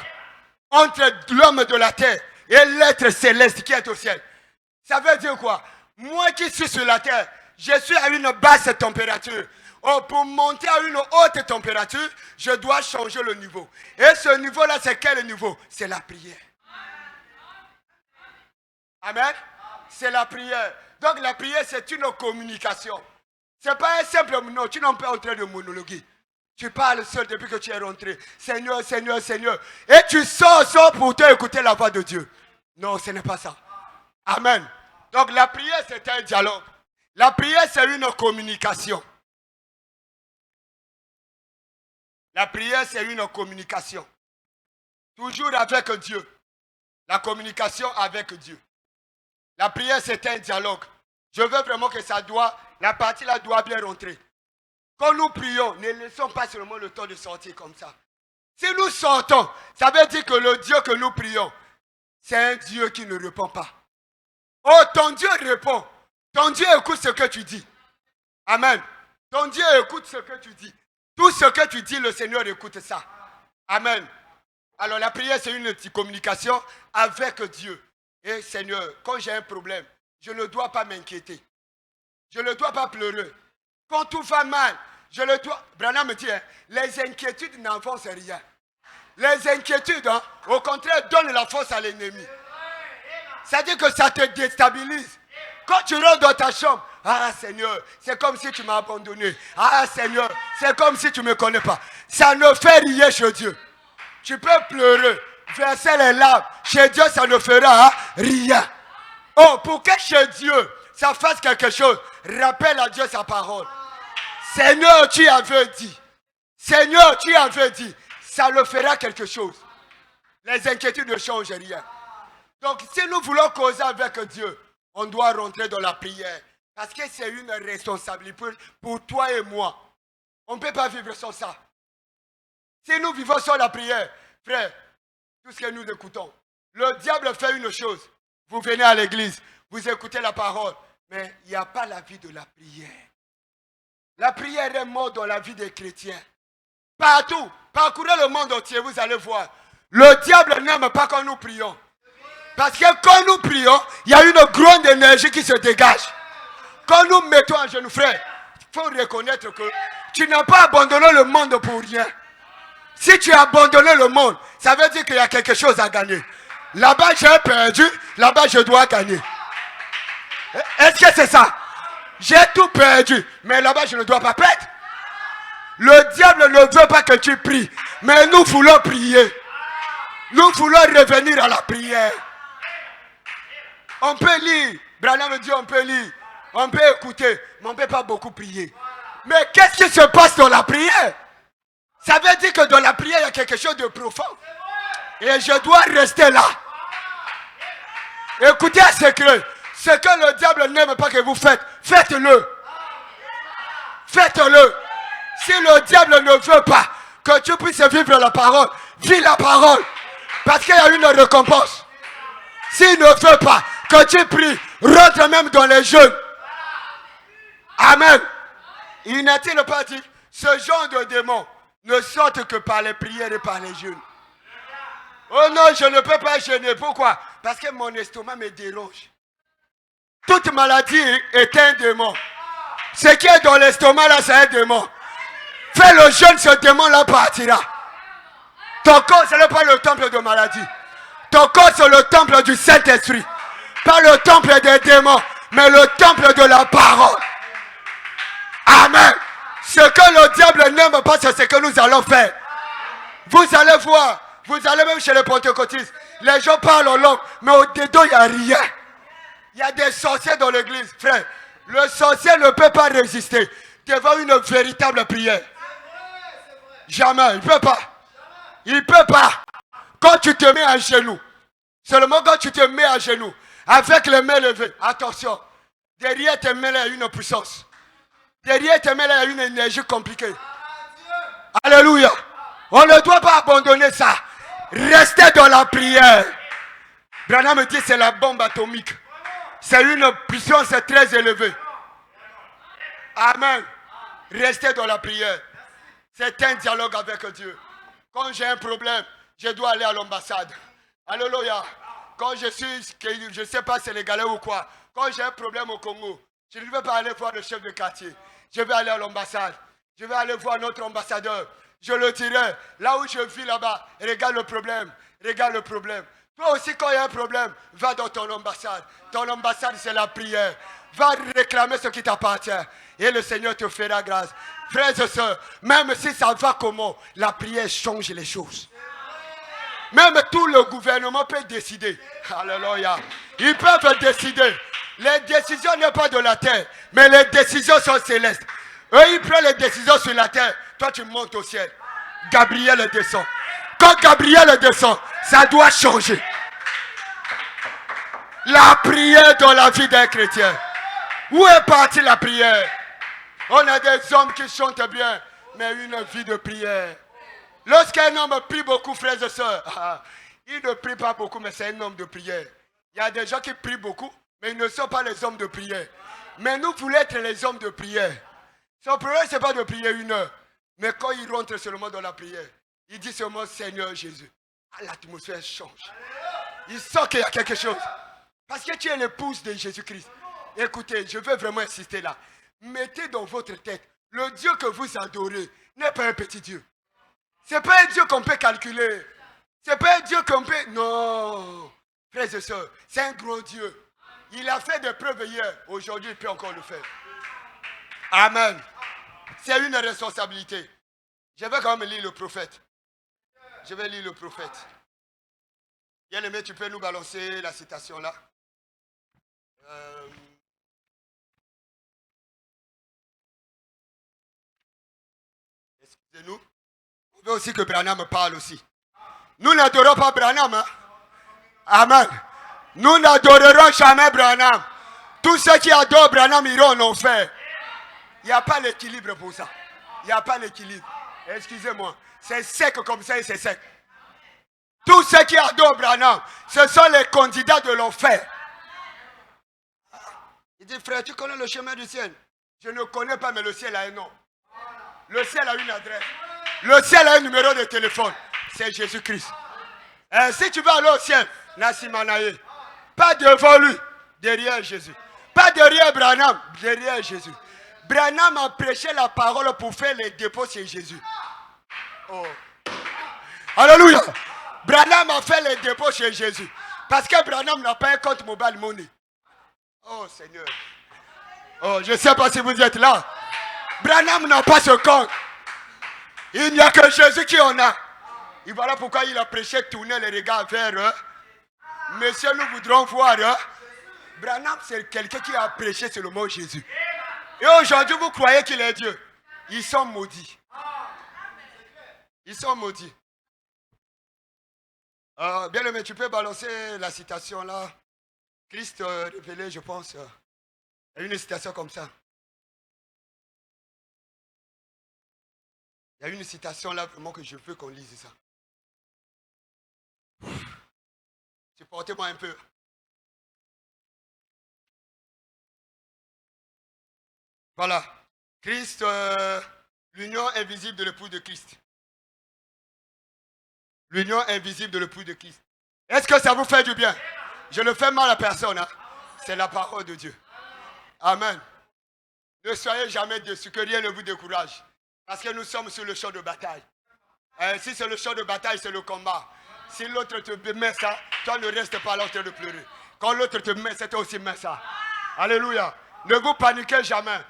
Speaker 2: entre l'homme de la terre et l'être céleste qui est au ciel. Ça veut dire quoi? Moi qui suis sur la terre, je suis à une basse température. Oh, pour monter à une haute température, je dois changer le niveau. Et ce niveau-là, c'est quel niveau? C'est la prière. Amen. C'est la prière. Donc la prière, c'est une communication. Ce n'est pas un simple non, tu n'es pas en train de monologuer. Tu parles seul depuis que tu es rentré. Seigneur, Seigneur, Seigneur. Et tu sors pour te écouter la voix de Dieu. Non, ce n'est pas ça. Amen. Donc la prière, c'est un dialogue. La prière, c'est une communication. La prière, c'est une communication. Toujours avec Dieu. La communication avec Dieu. La prière, c'est un dialogue. Je veux vraiment que la partie là doit bien rentrer. Quand nous prions, ne laissons pas seulement le temps de sortir comme ça. Si nous sortons, ça veut dire que le Dieu que nous prions, c'est un Dieu qui ne répond pas. Oh, ton Dieu répond. Ton Dieu écoute ce que tu dis. Amen. Ton Dieu écoute ce que tu dis. Tout ce que tu dis, le Seigneur écoute ça. Amen. Alors la prière, c'est une communication avec Dieu. Et Seigneur, quand j'ai un problème, je ne dois pas m'inquiéter. Je ne dois pas pleurer. Quand tout va mal, je le dois. Branham me dit, les inquiétudes n'avancent rien. Les inquiétudes, au contraire, donnent la force à l'ennemi. C'est-à-dire que ça te déstabilise. Quand tu rentres dans ta chambre, ah Seigneur, c'est comme si tu m'as abandonné. Ah Seigneur, c'est comme si tu ne me connais pas. Ça ne fait rien chez Dieu. Tu peux pleurer, verser les larmes. Chez Dieu, ça ne fera rien. Oh, pour que chez Dieu, ça fasse quelque chose, rappelle à Dieu sa parole. Seigneur, tu avais dit. Seigneur, tu avais dit. Ça le fera quelque chose. Les inquiétudes ne changent rien. Donc, si nous voulons causer avec Dieu, on doit rentrer dans la prière. Parce que c'est une responsabilité pour toi et moi. On ne peut pas vivre sans ça. Si nous vivons sans la prière, frère, tout ce que nous écoutons, le diable fait une chose. Vous venez à l'église, vous écoutez la parole, mais il n'y a pas la vie de la prière. La prière est morte dans la vie des chrétiens. Partout, parcourez le monde entier, vous allez voir. Le diable n'aime pas quand nous prions. Parce que quand nous prions, il y a une grande énergie qui se dégage. Quand nous mettons à genoux, frère, il faut reconnaître que tu n'as pas abandonné le monde pour rien. Si tu as abandonné le monde, ça veut dire qu'il y a quelque chose à gagner. Là-bas, j'ai perdu, là-bas, je dois gagner. Est-ce que c'est ça? J'ai tout perdu, mais là-bas, je ne dois pas perdre. Le diable ne veut pas que tu pries, mais nous voulons prier. Nous voulons revenir à la prière. On peut lire, Branham me dit on peut lire, on peut écouter, mais on ne peut pas beaucoup prier. Mais qu'est-ce qui se passe dans la prière? Ça veut dire que dans la prière, il y a quelque chose de profond. Et je dois rester là. Écoutez un secret. Ce que le diable n'aime pas que vous faites, faites-le. Faites-le. Si le diable ne veut pas que tu puisses vivre la parole, vis la parole. Parce qu'il y a une récompense. S'il ne veut pas que tu pries, rentre même dans les jeûnes. Amen. Il n'a-t-il pas dit, ce genre de démons ne sortent que par les prières et par les jeûnes. Oh non, je ne peux pas jeûner. Pourquoi? Parce que mon estomac me dérange. Toute maladie est un démon. Ce qui est dans l'estomac là, c'est un démon. Fais le jeûne, ce démon là partira. Ton corps, ce n'est pas le temple de maladie. Ton corps, c'est le temple du Saint-Esprit. Pas le temple des démons, mais le temple de la parole. Amen. Ce que le diable n'aime pas, c'est ce que nous allons faire. Vous allez voir, vous allez même chez les pentecôtistes, les gens parlent en langue, mais au-dedans, il n'y a rien. Il y a des sorciers dans l'église, frère. Le sorcier ne peut pas résister devant une véritable prière. Jamais, il ne peut pas. Il ne peut pas. Quand tu te mets à genoux, seulement quand tu te mets à genoux, avec les mains levées, attention, derrière tes mains, il y a une puissance. Derrière tes mains, il y a une énergie compliquée. Alléluia. On ne doit pas abandonner ça. Restez dans la prière. Branham me dit c'est la bombe atomique. C'est une puissance très élevée. Amen. Restez dans la prière. C'est un dialogue avec Dieu. Quand j'ai un problème, je dois aller à l'ambassade. Alléluia. Quand je suis, je ne sais pas sénégalais ou quoi, quand j'ai un problème au Congo, Je ne vais pas aller voir le chef de quartier. Je vais aller à l'ambassade. Je vais aller voir notre ambassadeur. Je le dirai, là où je vis là-bas, regarde le problème. Regarde le problème. Toi aussi, quand il y a un problème, va dans ton ambassade. Ton ambassade, c'est la prière. Va réclamer ce qui t'appartient. Et le Seigneur te fera grâce. Frères et sœurs, même si ça va comment, la prière change les choses. Même tout le gouvernement peut décider. Alléluia. Ils peuvent décider. Les décisions n'est pas de la terre, mais les décisions sont célestes. Eux, ils prennent les décisions sur la terre. Toi, tu montes au ciel. Gabriel descend. Quand Gabriel descend, ça doit changer. La prière dans la vie d'un chrétien. Où est partie la prière? On a des hommes qui chantent bien, mais une vie de prière. Lorsqu'un homme prie beaucoup, frères et sœurs, il ne prie pas beaucoup, mais c'est un homme de prière. Il y a des gens qui prient beaucoup, mais ils ne sont pas les hommes de prière. Mais nous voulons être les hommes de prière. Son problème, ce n'est pas de prier 1 heure. Mais quand il rentre seulement dans la prière, il dit seulement Seigneur Jésus. L'atmosphère change. Il sent qu'il y a quelque chose. Parce que tu es l'épouse de Jésus-Christ. Écoutez, je veux vraiment insister là. Mettez dans votre tête, le Dieu que vous adorez n'est pas un petit Dieu. Ce n'est pas un Dieu qu'on peut calculer. Ce n'est pas un Dieu qu'on peut... Non. Frères et sœurs, c'est un gros Dieu. Il a fait des preuves hier. Aujourd'hui, il peut encore le faire. Amen. C'est une responsabilité. Je vais quand même lire le prophète. Je vais lire le prophète. Bien aimé, tu peux nous balancer la citation là. Excusez-nous. On veut aussi que Branham parle aussi. Nous n'adorons pas Branham. Hein? Amen. Nous n'adorerons jamais Branham. Tous ceux qui adorent Branham iront en enfer. Il n'y a pas l'équilibre pour ça. Il n'y a pas l'équilibre. Excusez-moi. C'est sec comme ça et c'est sec. Tous ceux qui adorent Branham, ce sont les candidats de l'enfer. Il dit, frère, tu connais le chemin du ciel? Je ne connais pas, mais le ciel a un nom. Le ciel a une adresse. Le ciel a un numéro de téléphone. C'est Jésus-Christ. Et si tu veux aller au ciel, Nassimanaye, pas devant lui, derrière Jésus. Pas derrière Branham, derrière Jésus. Branham a prêché la parole pour faire les dépôts chez Jésus. Oh. Alléluia. Branham a fait les dépôts chez Jésus. Parce que Branham n'a pas un compte mobile money. Oh Seigneur. Oh, je ne sais pas si vous êtes là. Branham n'a pas ce compte. Il n'y a que Jésus qui en a. Et voilà pourquoi il a prêché tourner les regards vers eux. Messieurs, nous voudrons voir. Branham, c'est quelqu'un qui a prêché sur le mot Jésus. Et aujourd'hui, vous croyez qu'il est Dieu. Ils sont maudits. Ils sont maudits. Bien aimé, tu peux balancer la citation là. Christ révélé, je pense. Il y a une citation comme ça. Il y a une citation là vraiment que je veux qu'on lise ça. Supportez-moi un peu. Voilà. Christ, l'union invisible de l'époux de Christ. L'union invisible de l'époux de Christ. Est-ce que ça vous fait du bien? Je ne fais mal à personne. Hein? C'est la parole de Dieu. Amen. Ne soyez jamais déçus, que rien ne vous décourage. Parce que nous sommes sur le champ de bataille. Si c'est le champ de bataille, c'est le combat. Si l'autre te met ça, toi ne reste pas là en train de pleurer. Quand l'autre te met ça, toi aussi met ça. Alléluia. Ne vous paniquez jamais.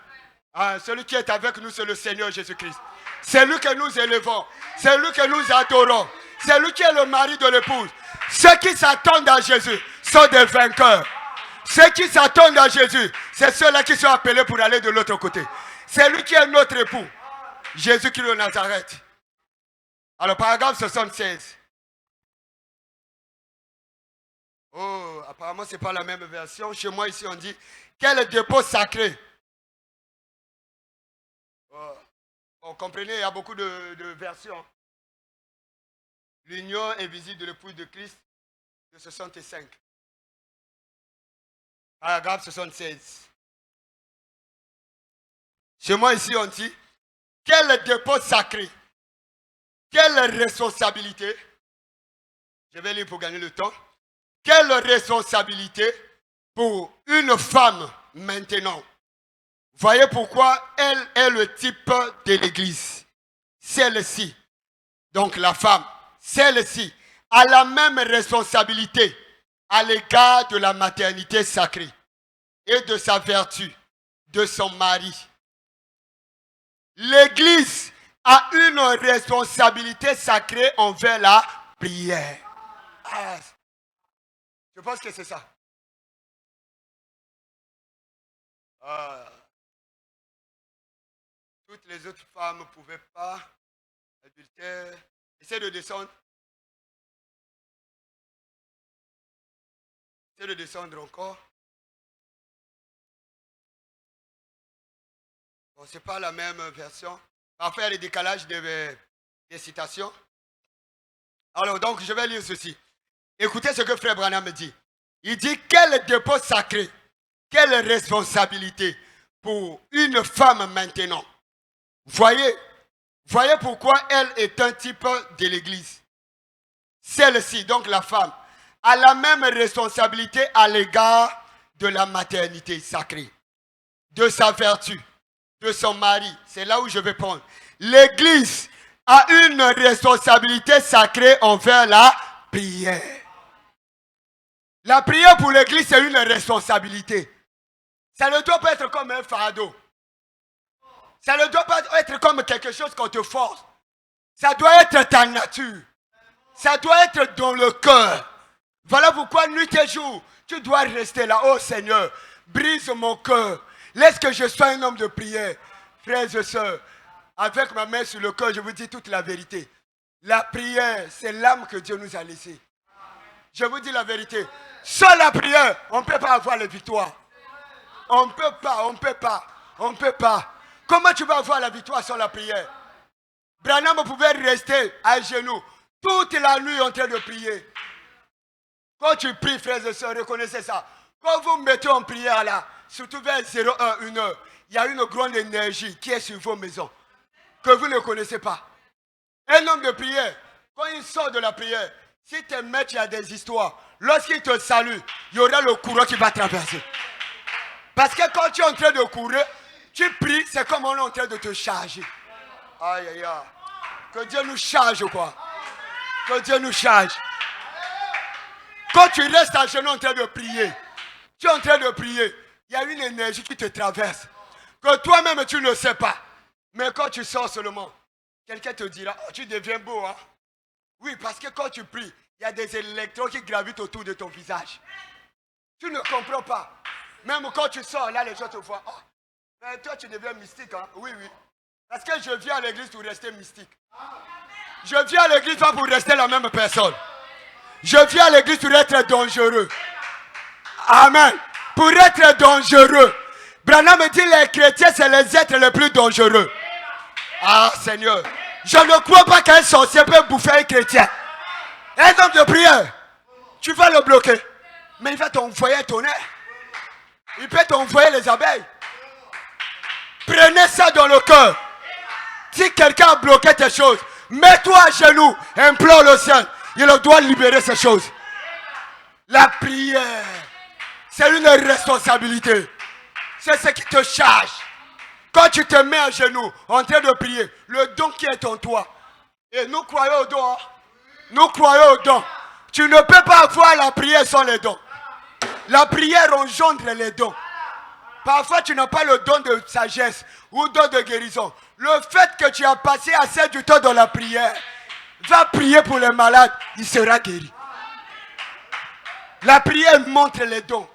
Speaker 2: Celui qui est avec nous, c'est le Seigneur Jésus-Christ. C'est lui que nous élevons. C'est lui que nous adorons. C'est lui qui est le mari de l'épouse. Ceux qui s'attendent à Jésus sont des vainqueurs. Ceux qui s'attendent à Jésus, c'est ceux-là qui sont appelés pour aller de l'autre côté. C'est lui qui est notre époux. Jésus-Christ de Nazareth. Alors, paragraphe 76. Oh, apparemment, ce n'est pas la même version. Chez moi, ici, on dit, quel dépôt sacré. Oh, vous comprenez, il y a beaucoup de versions. L'union invisible de l'épouse de Christ, de 65. Paragraphe 76. Chez moi, ici, on dit, quel dépôt sacré, quelle responsabilité, je vais lire pour gagner le temps, quelle responsabilité pour une femme maintenant Voyez pourquoi elle est le type de l'église. Celle-ci, donc la femme, celle-ci a la même responsabilité à l'égard de la maternité sacrée et de sa vertu, de son mari. L'église a une responsabilité sacrée envers la prière. Ah, je pense que c'est ça. Toutes les autres femmes ne pouvaient pas. Adultère. Essaie de descendre. Essaie de descendre encore. Bon, ce n'est pas la même version. Parfois, il y a des décalages des citations. Alors, donc, je vais lire ceci. Écoutez ce que Frère Branham me dit. Il dit, quel dépôt sacré, quelle responsabilité pour une femme maintenant. Voyez pourquoi elle est un type de l'église. Celle-ci, donc la femme, a la même responsabilité à l'égard de la maternité sacrée, de sa vertu, de son mari. C'est là où je vais prendre. L'église a une responsabilité sacrée envers la prière. La prière pour l'église, c'est une responsabilité. Ça ne doit pas être comme un fardeau. Ça ne doit pas être comme quelque chose qu'on te force. Ça doit être ta nature. Ça doit être dans le cœur. Voilà pourquoi nuit et jour, tu dois rester là. Oh Seigneur, brise mon cœur. Laisse que je sois un homme de prière. Frères et sœurs, avec ma main sur le cœur, je vous dis toute la vérité. La prière, c'est l'âme que Dieu nous a laissée. Je vous dis la vérité. Sans la prière, on ne peut pas avoir la victoire. On ne peut pas. Comment tu vas avoir la victoire sans la prière? Branham pouvait rester à genoux toute la nuit en train de prier. Quand tu pries, frères et sœurs, reconnaissez ça. Quand vous mettez en prière là, surtout vers 01, 1 heure, il y a une grande énergie qui est sur vos maisons, que vous ne connaissez pas. Un homme de prière, quand il sort de la prière, si tes maîtres, il y a des histoires, lorsqu'il te salue, il y aura le courant qui va traverser. Parce que quand tu es en train de courir, tu pries, c'est comme on est en train de te charger. Aïe, aïe, aïe. Que Dieu nous charge, quoi. Que Dieu nous charge. Quand tu restes à genoux en train de prier, tu es en train de prier, il y a une énergie qui te traverse, que toi-même tu ne sais pas. Mais quand tu sors seulement, quelqu'un te dira, oh, tu deviens beau, hein? Oui, parce que quand tu pries, il y a des électrons qui gravitent autour de ton visage. Tu ne comprends pas. Même quand tu sors, là, les gens te voient. Oh, mais toi, tu deviens mystique, hein? Oui. Parce que je viens à l'église pour rester mystique. Je viens à l'église pas pour rester la même personne. Je viens à l'église pour être dangereux. Amen. Pour être dangereux. Branham me dit les chrétiens, c'est les êtres les plus dangereux. Ah, Seigneur. Je ne crois pas qu'un sorcier peut bouffer un chrétien. Un homme de prière, tu vas le bloquer. Mais il va t'envoyer un tonnerre. Il peut t'envoyer les abeilles. Prenez ça dans le cœur. Si quelqu'un a bloqué tes choses, mets-toi à genoux, implore le ciel. Il doit libérer ces choses. La prière, c'est une responsabilité. C'est ce qui te charge. Quand tu te mets à genoux, en train de prier, le don qui est en toi. Et nous croyons au don. Hein? Nous croyons au don. Tu ne peux pas avoir la prière sans les dons. La prière engendre les dons. Parfois, tu n'as pas le don de sagesse ou don de guérison. Le fait que tu as passé assez du temps dans la prière, va prier pour les malades, il sera guéri. La prière montre les dons.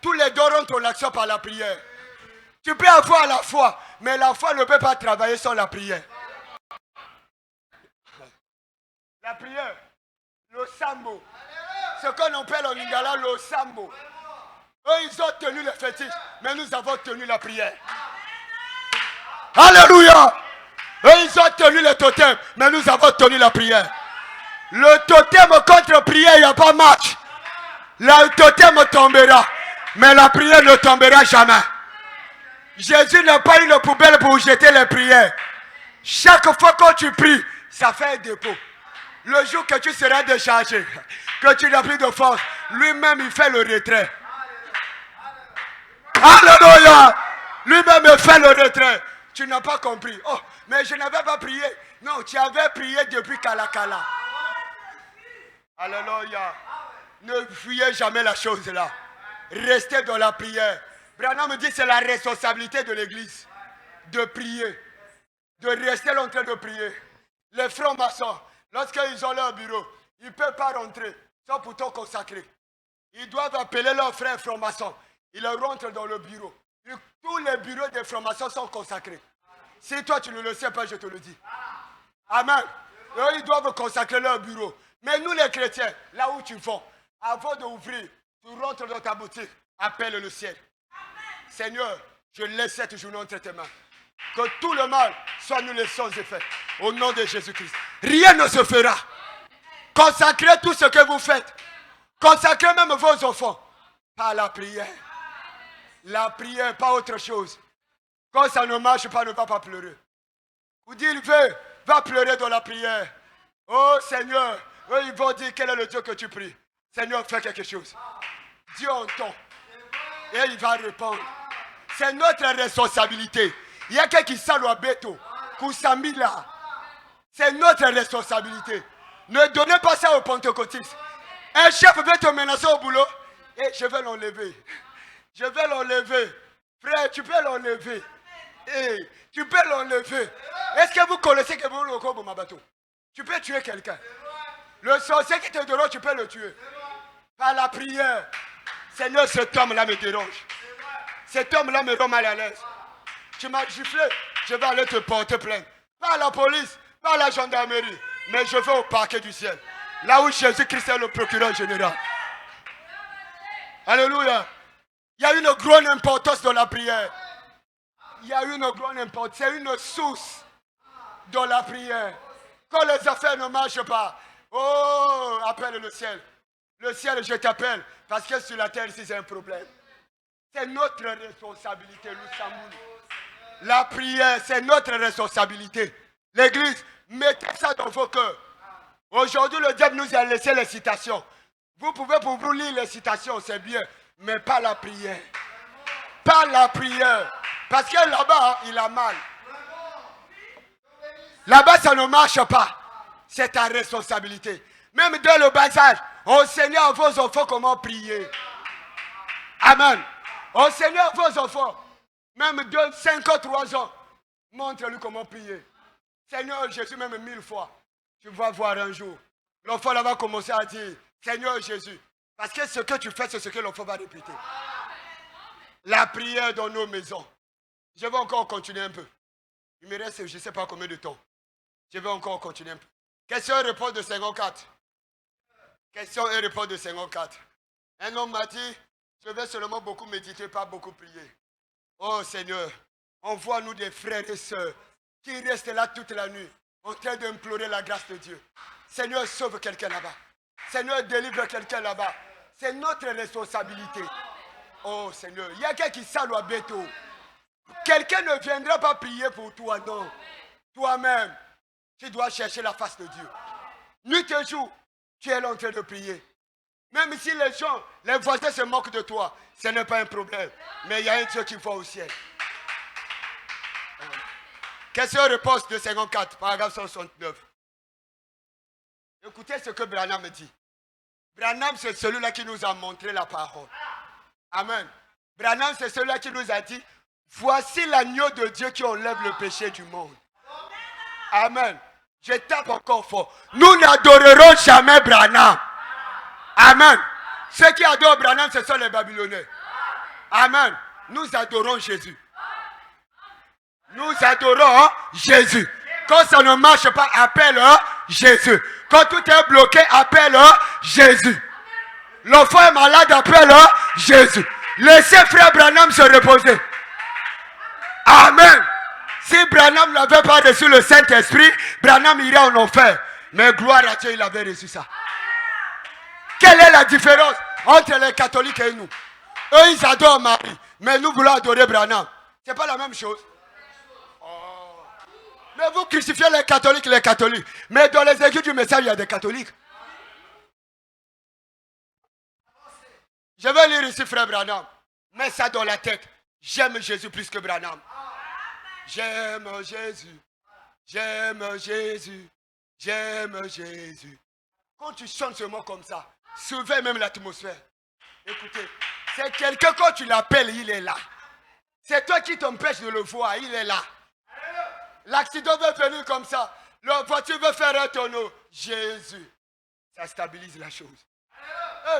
Speaker 2: Tous les dons rentrent en action par la prière. Tu peux avoir la foi, mais la foi ne peut pas travailler sans la prière. La prière, le sambo. Ce qu'on appelle en lingala le sambo. Eux, ils ont tenu le fétiche, mais nous avons tenu la prière. Alléluia! Eux, ils ont tenu le totem, mais nous avons tenu la prière. Le totem contre prière, il n'y a pas match. Le totem tombera, mais la prière ne tombera jamais. Jésus n'a pas eu une poubelle pour jeter les prières. Chaque fois que tu pries, ça fait un dépôt. Le jour que tu seras déchargé, que tu n'as plus de force, lui-même il fait le retrait. Alléluia! Lui-même fait le retrait. Tu n'as pas compris. Oh, mais je n'avais pas prié. Non, tu avais prié depuis Kalakala. Alléluia. Ne fuyez jamais la chose là. Restez dans la prière. Branham me dit que c'est la responsabilité de l'église de prier. De rester en train de prier. Les francs-maçons, lorsqu'ils ont leur bureau, ils ne peuvent pas rentrer. Ils sont pourtant consacrés. Ils doivent appeler leurs frères francs-maçons. Ils rentrent dans le bureau. Et tous les bureaux des francs-maçons sont consacrés. Si toi tu ne le sais pas, je te le dis. Amen. Eux, ils doivent consacrer leur bureau. Mais nous les chrétiens, là où tu vas, avant d'ouvrir, tu rentres dans ta boutique, appelle le ciel. Seigneur, je laisse cette journée entre tes mains. Que tout le mal soit nous les sans effet. Au nom de Jésus-Christ. Rien ne se fera. Consacrez tout ce que vous faites. Consacrez même vos enfants. Par la prière. La prière, pas autre chose. Quand ça ne marche pas, ne va pas pleurer. Vous dites, va pleurer dans la prière. Oh Seigneur, eux ils vont dire quel est le Dieu que tu pries. Seigneur, fais quelque chose. Dieu entend. Et il va répondre. C'est notre responsabilité. Il y a quelqu'un qui salue à Beto. Koussamila. C'est notre responsabilité. Ne donnez pas ça aux pentecôtistes. Un chef veut te menacer au boulot. Et je vais l'enlever. Je vais l'enlever. Frère, tu peux l'enlever. Tu peux l'enlever. Est-ce que vous connaissez que vous le Mabato? Tu peux tuer quelqu'un. Le sorcier qui te dérange, tu peux le tuer. Par la prière. Seigneur, cet homme-là me dérange. Cet homme-là me rend mal à l'aise. Tu m'as giflé, je vais aller te porter plainte. Pas à la police, pas à la gendarmerie. Mais je vais au parquet du ciel. Là où Jésus-Christ est le procureur général. Alléluia. Il y a une grande importance dans la prière. Il y a une grande importance. C'est une source dans la prière. Quand les affaires ne marchent pas, oh, appelle le ciel. Le ciel, je t'appelle. Parce que sur la terre, ici, c'est un problème. C'est notre responsabilité, nous sommes. La prière, c'est notre responsabilité. L'église, mettez ça dans vos cœurs. Aujourd'hui, le diable nous a laissé les citations. Vous pouvez pour vous lire les citations, c'est bien. Mais pas la prière. Pas la prière. Parce que là-bas, il a mal. Là-bas, ça ne marche pas. C'est ta responsabilité. Même dès le bas âge, enseignez à vos enfants comment prier. Amen. Enseignez à vos enfants. Même de 5 ans, 3 ans. Montre-lui comment prier. Seigneur Jésus, même 1000 fois. Tu vas voir un jour. L'enfant là va commencer à dire, Seigneur Jésus. Parce que ce que tu fais, c'est ce que l'enfant va répéter. La prière dans nos maisons. Je vais encore continuer un peu. Il me reste, je ne sais pas combien de temps. Je vais encore continuer un peu. Question et réponse de 54. Question et réponse de 54. Un homme m'a dit, je vais seulement beaucoup méditer, pas beaucoup prier. Oh Seigneur, envoie-nous des frères et sœurs qui restent là toute la nuit en train d'implorer la grâce de Dieu. Seigneur, sauve quelqu'un là-bas. Seigneur, délivre quelqu'un là-bas. C'est notre responsabilité. Oh Seigneur, il y a quelqu'un qui salue à Beto. Quelqu'un ne viendra pas prier pour toi, non. Toi-même, tu dois chercher la face de Dieu. Nuit et jour, tu es là en train de prier. Même si les gens, les voisins se moquent de toi, ce n'est pas un problème. Mais il y a un Dieu qui voit au ciel. Question-réponse de 54, paragraphe 169. Écoutez ce que Branham dit. Branham, c'est celui-là qui nous a montré la parole. Amen. Branham, c'est celui-là qui nous a dit, voici l'agneau de Dieu qui enlève le péché du monde. Amen. Je tape encore fort. Nous n'adorerons jamais Branham. Amen. Ceux qui adorent Branham, ce sont les Babyloniens. Amen. Nous adorons Jésus. Nous adorons Jésus. Quand ça ne marche pas, appelle Jésus. Quand tout est bloqué, appelle Jésus. L'enfant est malade, appelle Jésus. Laissez frère Branham se reposer. Amen. Si Branham n'avait pas reçu le Saint-Esprit, Branham irait en enfer. Mais gloire à Dieu, il avait reçu ça. Quelle est la différence entre les catholiques et nous? Eux, ils adorent Marie. Mais nous voulons adorer Branham. Ce n'est pas la même chose. Oh. Mais vous crucifiez les catholiques. Mais dans les églises du message, il y a des catholiques. Je vais lire ici, frère Branham. Mets ça dans la tête. J'aime Jésus plus que Branham. J'aime Jésus. J'aime Jésus. J'aime Jésus. Quand tu chantes ce mot comme ça, surveille même l'atmosphère. Écoutez, c'est quelqu'un quand tu l'appelles, il est là. C'est toi qui t'empêches de le voir, il est là. L'accident veut venir comme ça. La voiture veut faire un tonneau. Jésus, ça stabilise la chose.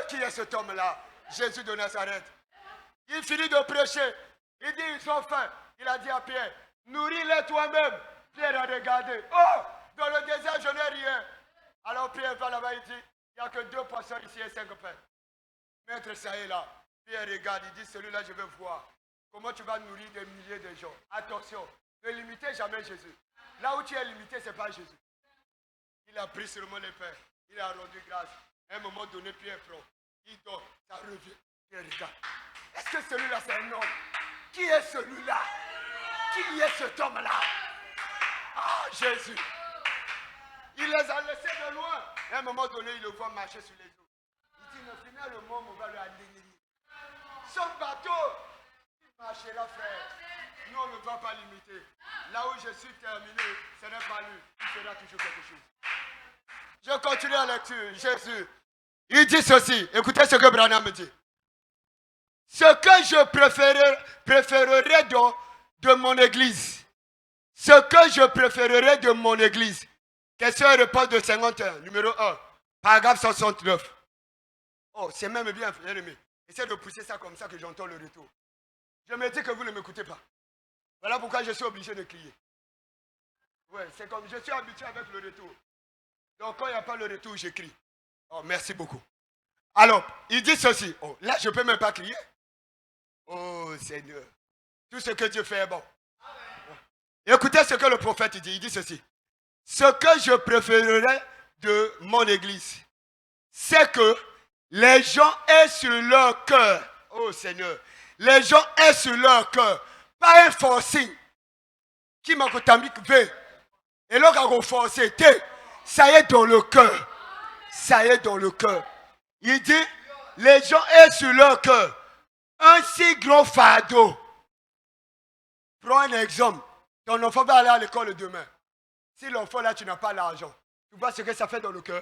Speaker 2: Qui est cet homme-là? Jésus de Nazareth. Il finit de prêcher. Il dit, ils ont faim. Il a dit à Pierre, nourris-les toi-même. Pierre a regardé. Oh, dans le désert, je n'ai rien. Alors Pierre va là-bas, il dit, il n'y a que 2 poissons ici et 5 pains. Maître, ça est là. Pierre regarde, il dit, celui-là, je veux voir. Comment tu vas nourrir des milliers de gens? Attention, ne limitez jamais Jésus. Là où tu es limité, ce n'est pas Jésus. Il a pris seulement les pains. Il a rendu grâce. À un moment donné, Pierre prend. Il dort, ça revient. Pierre regarde. Est-ce que celui-là, c'est un homme? Qui est celui-là? Qui est cet homme-là? Ah, Jésus. Il les a laissés de loin. À un moment donné, il le voit marcher sur les eaux. Il dit, mais finalement, on va le aligner. Son bateau, il marchera, frère. Nous, on ne va pas limiter. Là où je suis terminé, ce n'est pas lui. Il fera toujours quelque chose. Je continue la lecture. Jésus, il dit ceci. Écoutez ce que Branham me dit. Ce que je préférerais de mon église. Ce que je préférerais de mon église. Question et réponse de 51, numéro 1, paragraphe 69. Oh, c'est même bien, bien aimé. Essayez de pousser ça comme ça que j'entends le retour. Je me dis que vous ne m'écoutez pas. Voilà pourquoi je suis obligé de crier. Oui, c'est comme je suis habitué avec le retour. Donc quand il n'y a pas le retour, je crie. Oh, merci beaucoup. Alors, il dit ceci. Oh, là, je ne peux même pas crier. Oh, Seigneur. Tout ce que Dieu fait est bon. Écoutez ce que le prophète dit. Il dit ceci. Ce que je préférerais de mon église, c'est que les gens aient sur leur cœur, oh Seigneur, les gens aient sur leur cœur, pas un forcing, qui m'a veut, et là, quand on force, ça y est dans le cœur, ça y est dans le cœur. Il dit, les gens aient sur leur cœur un si grand fardeau. Prends un exemple, ton enfant va aller à l'école demain. Si l'enfant là, tu n'as pas l'argent, tu vois ce que ça fait dans le cœur?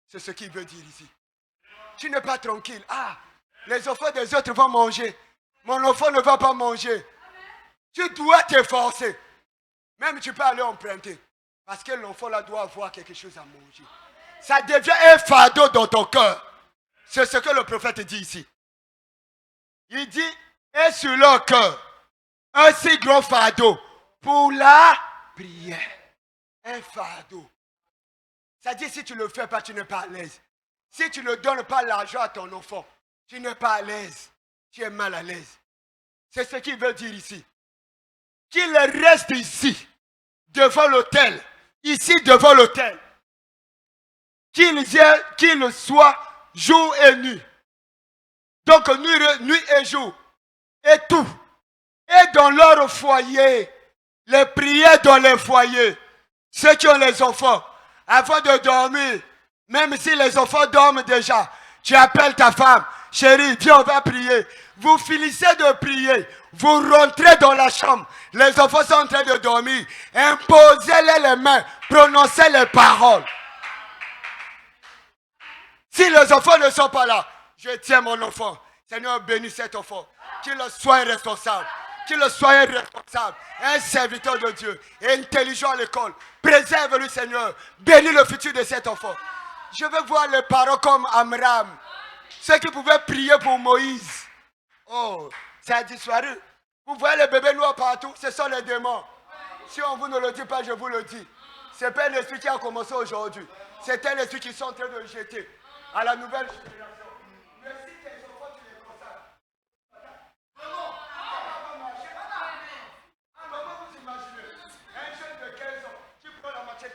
Speaker 2: C'est ce qu'il veut dire ici. Tu n'es pas tranquille. Ah, les enfants des autres vont manger. Mon enfant ne va pas manger. Tu dois t'efforcer. Même tu peux aller emprunter. Parce que l'enfant là doit avoir quelque chose à manger. Ça devient un fardeau dans ton cœur. C'est ce que le prophète dit ici. Il dit, et sur leur cœur, un si grand fardeau pour la prière. Un fardeau. Ça dit, si tu ne le fais pas, tu n'es pas à l'aise. Si tu ne donnes pas l'argent à ton enfant, tu n'es pas à l'aise. Tu es mal à l'aise. C'est ce qu'il veut dire ici. Qu'il reste ici, devant l'autel. Ici, devant l'autel. Qu'il soit jour et nuit. Donc, nuit et jour. Et tout. Et dans leur foyer. Les prières dans les foyers. Ceux qui ont les enfants, avant de dormir, même si les enfants dorment déjà, tu appelles ta femme, chérie, viens, on va prier. Vous finissez de prier, vous rentrez dans la chambre, les enfants sont en train de dormir, imposez-les les mains, prononcez les paroles. Si les enfants ne sont pas là, je tiens mon enfant. Seigneur, bénis cet enfant, qu'il soit responsable. Qu'il soit responsable, un serviteur de Dieu, intelligent à l'école. Préserve-le, Seigneur. Bénis le futur de cet enfant. Je veux voir les parents comme Amram. Ceux qui pouvaient prier pour Moïse. Oh, ça a disparu. Vous voyez les bébés noirs partout, ce sont les démons. Si on vous ne le dit pas, je vous le dis. Ce n'est pas un esprit qui a commencé aujourd'hui. C'est un esprit qui sont en train de le jeter à la nouvelle génération. Mais si tes enfants, tu les consacres.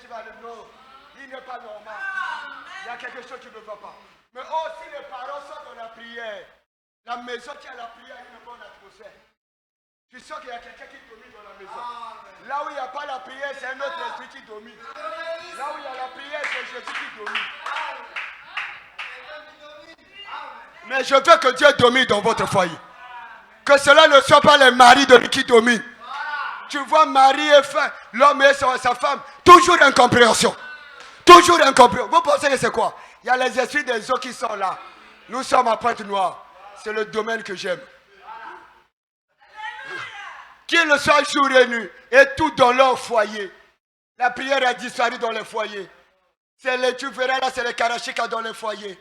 Speaker 2: Qui va le non, il n'est pas normal. Il y a quelque chose qui ne va pas. Mais aussi les parents sont dans la prière. La maison qui a la prière a une bonne atmosphère. Tu sens qu'il y a quelqu'un qui domine dans la maison. Là où il n'y a pas la prière, c'est un autre esprit qui domine. Là où il y a la prière, c'est Jésus qui domine. Mais je veux que Dieu domine dans votre foyer. Que cela ne soit pas les maris de lui qui dominent. Tu vois, mari et femme, l'homme et sa femme, toujours incompréhension. Toujours incompréhension. Vous pensez que c'est quoi? Il y a les esprits des eaux qui sont là. Nous sommes à Pointe-Noire. C'est le domaine que j'aime. Qu'il le soit jour et nuit, et tout dans leur foyer. La prière a disparu dans les foyers. C'est les tu verras là, c'est les karachika dans les foyers.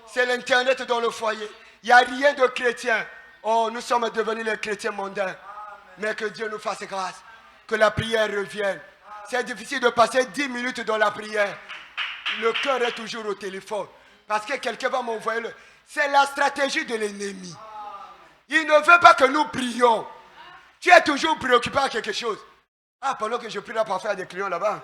Speaker 2: C'est l'internet dans le foyer. Il n'y a rien de chrétien. Oh, nous sommes devenus les chrétiens mondains. Mais que Dieu nous fasse grâce. Que la prière revienne. C'est difficile de passer 10 minutes dans la prière. Le cœur est toujours au téléphone. Parce que quelqu'un va m'envoyer le... C'est la stratégie de l'ennemi. Il ne veut pas que nous prions. Tu es toujours préoccupé par quelque chose. Ah, pendant que je prie là pour faire des clients là-bas.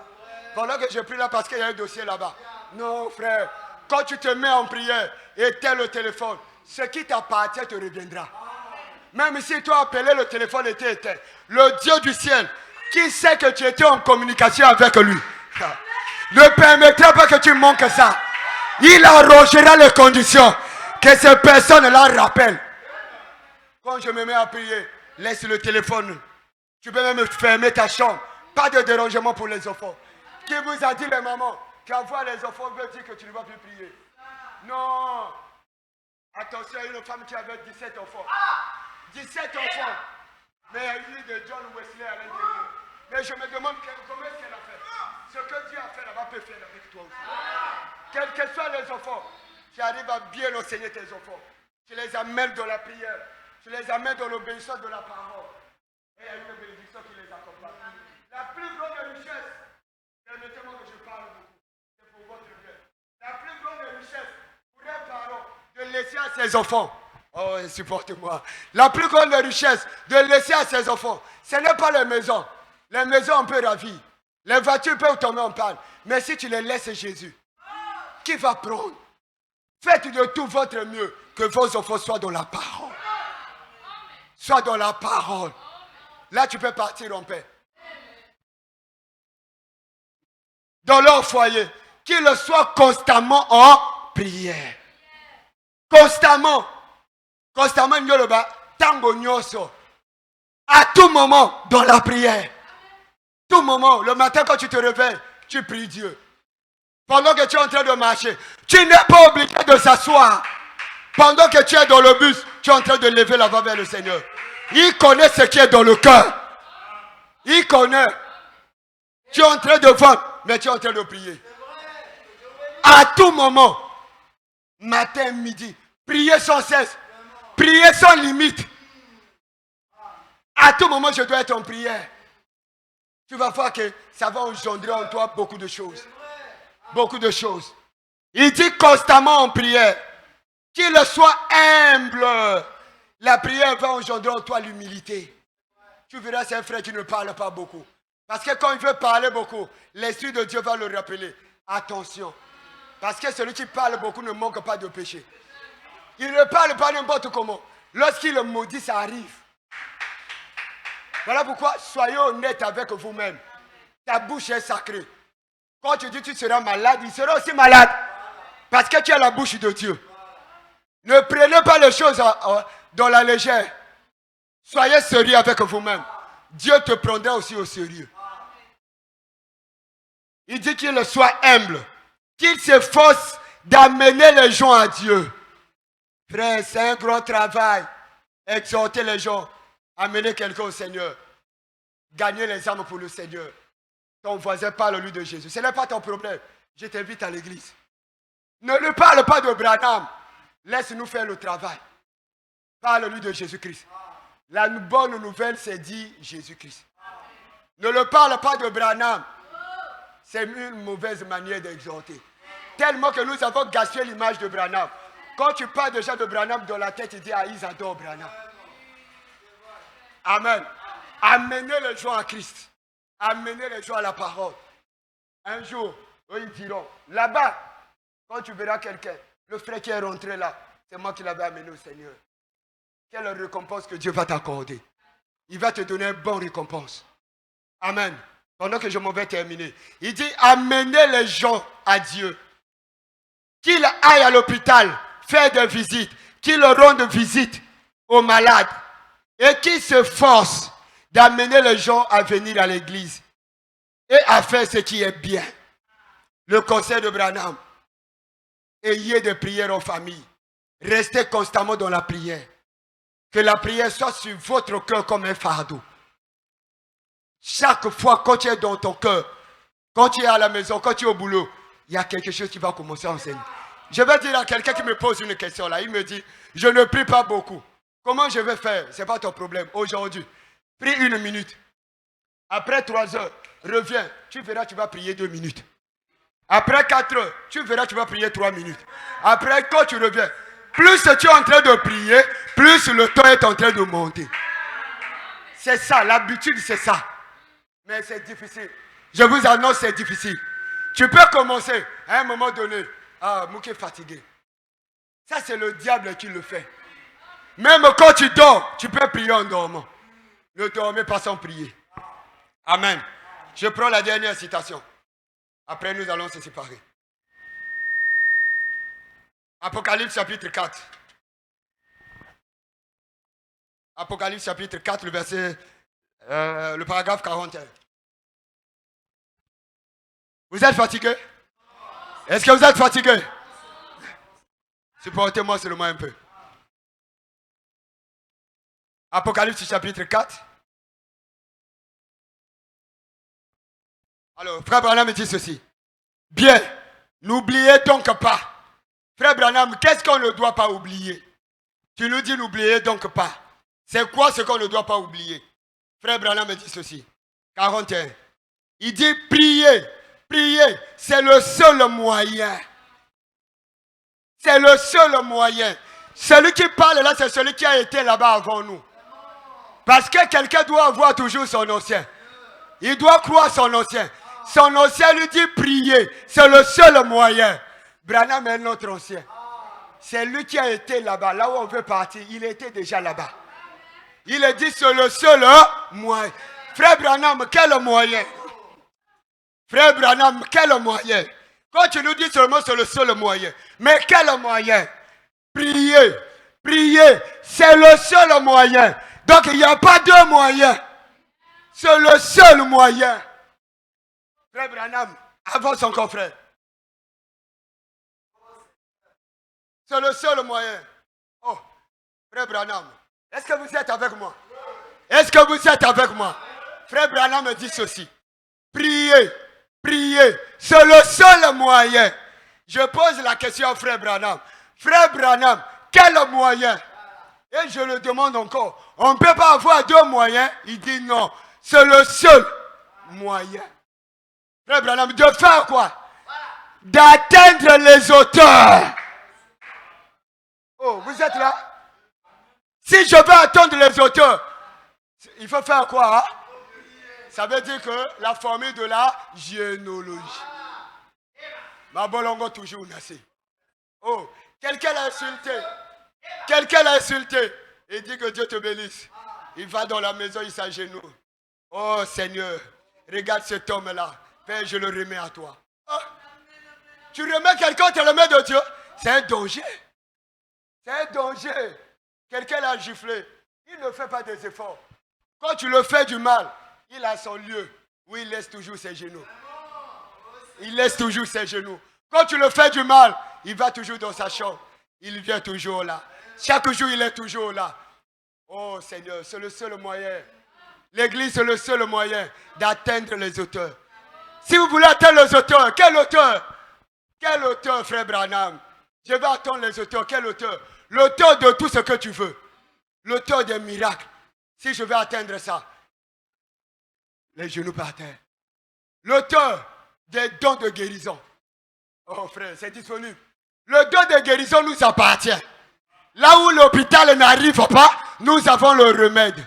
Speaker 2: Pendant que je prie là parce qu'il y a un dossier là-bas. Non, frère. Quand tu te mets en prière, éteins le téléphone. Ce qui t'appartient te reviendra. Même si tu as appelé, le téléphone était éteint. Le Dieu du ciel, qui sait que tu étais en communication avec lui, ne permettra pas que tu manques ça. Il arrangera les conditions que ces personnes-là rappellent. Quand je me mets à prier, laisse le téléphone. Tu peux même fermer ta chambre. Pas de dérangement pour les enfants. Qui vous a dit les mamans qu'avoir les enfants veut dire que tu ne vas plus prier? Non. Attention à une femme qui avait 17 enfants. 17 enfants. Mais il y a eu de John Wesley à l'intérieur. Mais je me demande comment est-ce qu'elle a fait. Ce que Dieu a fait là-bas peut faire avec toi aussi. Quels que soient les enfants, tu arrives à bien enseigner tes enfants. Tu les amènes dans la prière. Tu les amènes dans l'obéissance de la parole. Et il y a une bénédiction qui les accompagne. La plus grande richesse, permettez-moi que je parle beaucoup, c'est pour votre bien. La plus grande richesse pour un parent de laisser à ses enfants. Oh, supportez-moi. La plus grande richesse de laisser à ses enfants, ce n'est pas les maisons. Les maisons, on peut ravir. Les voitures peuvent tomber en panne. Mais si tu les laisses Jésus, qui va prendre? Faites de tout votre mieux que vos enfants soient dans la parole. Soient dans la parole. Là, tu peux partir en paix. Dans leur foyer, qu'ils soient constamment en prière. Constamment. Constamment, tango nyoso. À tout moment, dans la prière. Tout moment, le matin quand tu te réveilles, tu pries Dieu. Pendant que tu es en train de marcher, tu n'es pas obligé de s'asseoir. Pendant que tu es dans le bus, tu es en train de lever la voix vers le Seigneur. Il connaît ce qui est dans le cœur. Il connaît. Tu es en train de vendre, mais tu es en train de prier. À tout moment, matin, midi, prier sans cesse. Prier sans limite. À tout moment, je dois être en prière. Tu vas voir que ça va engendrer en toi beaucoup de choses. Beaucoup de choses. Il dit constamment en prière. Qu'il soit humble. La prière va engendrer en toi l'humilité. Tu verras, c'est un frère qui ne parle pas beaucoup. Parce que quand il veut parler beaucoup, l'Esprit de Dieu va le rappeler. Attention. Parce que celui qui parle beaucoup ne manque pas de péché. Il ne parle pas n'importe comment. Lorsqu'il le maudit, ça arrive. Voilà pourquoi soyez honnête avec vous-même. Ta bouche est sacrée. Quand tu dis que tu seras malade, il sera aussi malade. Parce que tu as la bouche de Dieu. Ne prenez pas les choses dans la légère. Soyez sérieux avec vous-même. Dieu te prendra aussi au sérieux. Il dit qu'il soit humble. Qu'il s'efforce d'amener les gens à Dieu. Frère, c'est un grand travail. Exhorter les gens. Amener quelqu'un au Seigneur. Gagner les âmes pour le Seigneur. Ton voisin parle-lui de Jésus. Ce n'est pas ton problème. Je t'invite à l'église. Ne lui parle pas de Branham. Laisse-nous faire le travail. Parle-lui de Jésus-Christ. La bonne nouvelle, c'est dire Jésus-Christ. Ne le parle pas de Branham. C'est une mauvaise manière d'exhorter. Tellement que nous avons gâché l'image de Branham. Quand tu parles déjà de Branham dans la tête, tu dis, ah, ils adorent Branham. Amen. Amenez les gens à Christ. Amenez les gens à la parole. Un jour, eux, ils diront, là-bas, quand tu verras quelqu'un, le frère qui est rentré là, c'est moi qui l'avais amené au Seigneur. Quelle récompense que Dieu va t'accorder. Il va te donner une bonne récompense. Amen. Pendant que je m'en vais terminer. Il dit, amenez les gens à Dieu. Qu'ils aillent à l'hôpital, faire des visites. Qu'ils rendent visite aux malades. et qui se force d'amener les gens à venir à l'église et à faire ce qui est bien. Le conseil de Branham, ayez des prières en famille. Restez constamment dans la prière. Que la prière soit sur votre cœur comme un fardeau. Chaque fois, quand tu es dans ton cœur, quand tu es à la maison, quand tu es au boulot, il y a quelque chose qui va commencer à enseigner. Je vais dire à quelqu'un qui me pose une question là, il me dit, je ne prie pas beaucoup. Comment je vais faire? Ce n'est pas ton problème. Aujourd'hui, prie 1 minute. Après 3 heures, reviens. Tu verras, tu vas prier 2 minutes. Après 4 heures, tu verras, tu vas prier 3 minutes. Après, quand tu reviens, plus tu es en train de prier, plus le temps est en train de monter. C'est ça, l'habitude, c'est ça. Mais c'est difficile. Je vous annonce, c'est difficile. Tu peux commencer à un moment donné. Ah, Mouké est fatigué. Ça, c'est le diable qui le fait. Même quand tu dors, tu peux prier en dormant. Ne dormez pas sans prier. Amen. Je prends la dernière citation. Après, nous allons se séparer. Apocalypse chapitre 4. Apocalypse chapitre 4, le paragraphe 41. Vous êtes fatigué? Est-ce que vous êtes fatigué? Supportez-moi seulement un peu. Apocalypse chapitre 4. Alors, frère Branham me dit ceci. Bien, n'oubliez donc pas. Frère Branham, qu'est-ce qu'on ne doit pas oublier? Tu nous dis n'oubliez donc pas. C'est quoi ce qu'on ne doit pas oublier? Frère Branham me dit ceci. 41. Il dit priez. Prier, c'est le seul moyen. C'est le seul moyen. Celui qui parle là, c'est celui qui a été là-bas avant nous. Parce que quelqu'un doit avoir toujours son ancien. Il doit croire son ancien. Son ancien lui dit prier. C'est le seul moyen. Branham est notre ancien. C'est lui qui a été là-bas. Là où on veut partir, il était déjà là-bas. Il a dit c'est le seul moyen. Frère Branham, quel moyen? Frère Branham, quel moyen? Quand tu nous dis seulement c'est le seul moyen. Mais quel moyen? Prier. Prier, c'est le seul moyen. Donc il n'y a pas deux moyens. C'est le seul moyen. Frère Branham, avance encore frère. C'est le seul moyen. Oh, frère Branham, est-ce que vous êtes avec moi? Est-ce que vous êtes avec moi? Frère Branham me dit ceci. Priez. Prier, c'est le seul moyen. Je pose la question à frère Branham. Frère Branham, quel moyen? Et je le demande encore. On ne peut pas avoir deux moyens. Il dit non. C'est le seul moyen. Frère Branham, de faire quoi? D'atteindre les auteurs. Oh, vous êtes là? Si je veux atteindre les auteurs, il faut faire quoi? Hein? Ça veut dire que la formule de la généalogie. Ma bolongo toujours nassé. Oh, quelqu'un l'a insulté. Quelqu'un l'a insulté. Il dit que Dieu te bénisse. Il va dans la maison, il s'agenouille. Oh Seigneur, regarde cet homme-là. Père, je le remets à toi. Oh, tu remets quelqu'un, tu le remets de Dieu. C'est un danger. C'est un danger. Quelqu'un l'a giflé. Il ne fait pas des efforts. Quand tu le fais du mal, il a son lieu où il laisse toujours ses genoux. Il laisse toujours ses genoux. Quand tu le fais du mal, il va toujours dans sa chambre. Il vient toujours là. Chaque jour, il est toujours là. Oh Seigneur, c'est le seul moyen. L'église, c'est le seul moyen d'atteindre les auteurs. Si vous voulez atteindre les auteurs, quel auteur? Quel auteur, frère Branham? Je vais attendre les auteurs. Quel auteur? L'auteur de tout ce que tu veux. L'auteur des miracles. Si je veux atteindre ça, les genoux par terre. L'auteur des dons de guérison. Oh frère, c'est disponible. Le don de guérison nous appartient. Là où l'hôpital n'arrive pas, nous avons le remède.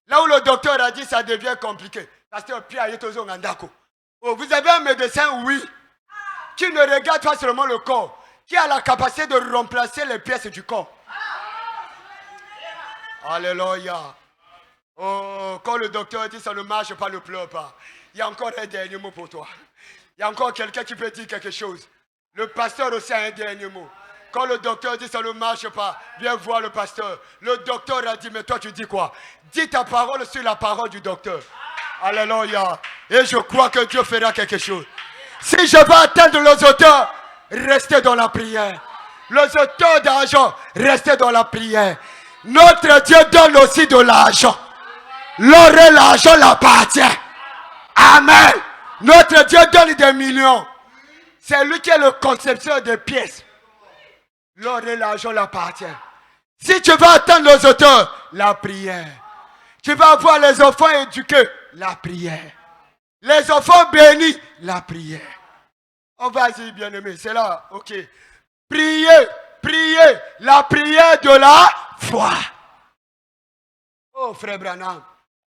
Speaker 2: Là où le docteur a dit ça devient compliqué. Pasteur Pierre Yetozo Ngandako. Oh, vous avez un médecin, oui, qui ne regarde pas seulement le corps, qui a la capacité de remplacer les pièces du corps. Alléluia. Oh, quand le docteur dit ça ne marche pas, ne pleure pas. Il y a encore un dernier mot pour toi. Il y a encore quelqu'un qui peut dire quelque chose. Le pasteur aussi a un dernier mot. Quand le docteur dit ça ne marche pas, viens voir le pasteur. Le docteur a dit, mais toi tu dis quoi? Dis ta parole sur la parole du docteur. Alléluia. Et je crois que Dieu fera quelque chose. Si je veux atteindre les auteurs, restez dans la prière. Les auteurs d'argent, restez dans la prière. Notre Dieu donne aussi de l'argent. L'or et l'argent l'appartient. Amen. Notre Dieu donne des millions. C'est lui qui est le concepteur des pièces. L'or et l'argent l'appartient. Si tu veux atteindre les auteurs, la prière. Tu vas avoir les enfants éduqués, la prière. Les enfants bénis, la prière. On va y bien-aimé, c'est là, ok. Priez, priez, la prière de la foi. Oh frère Branham,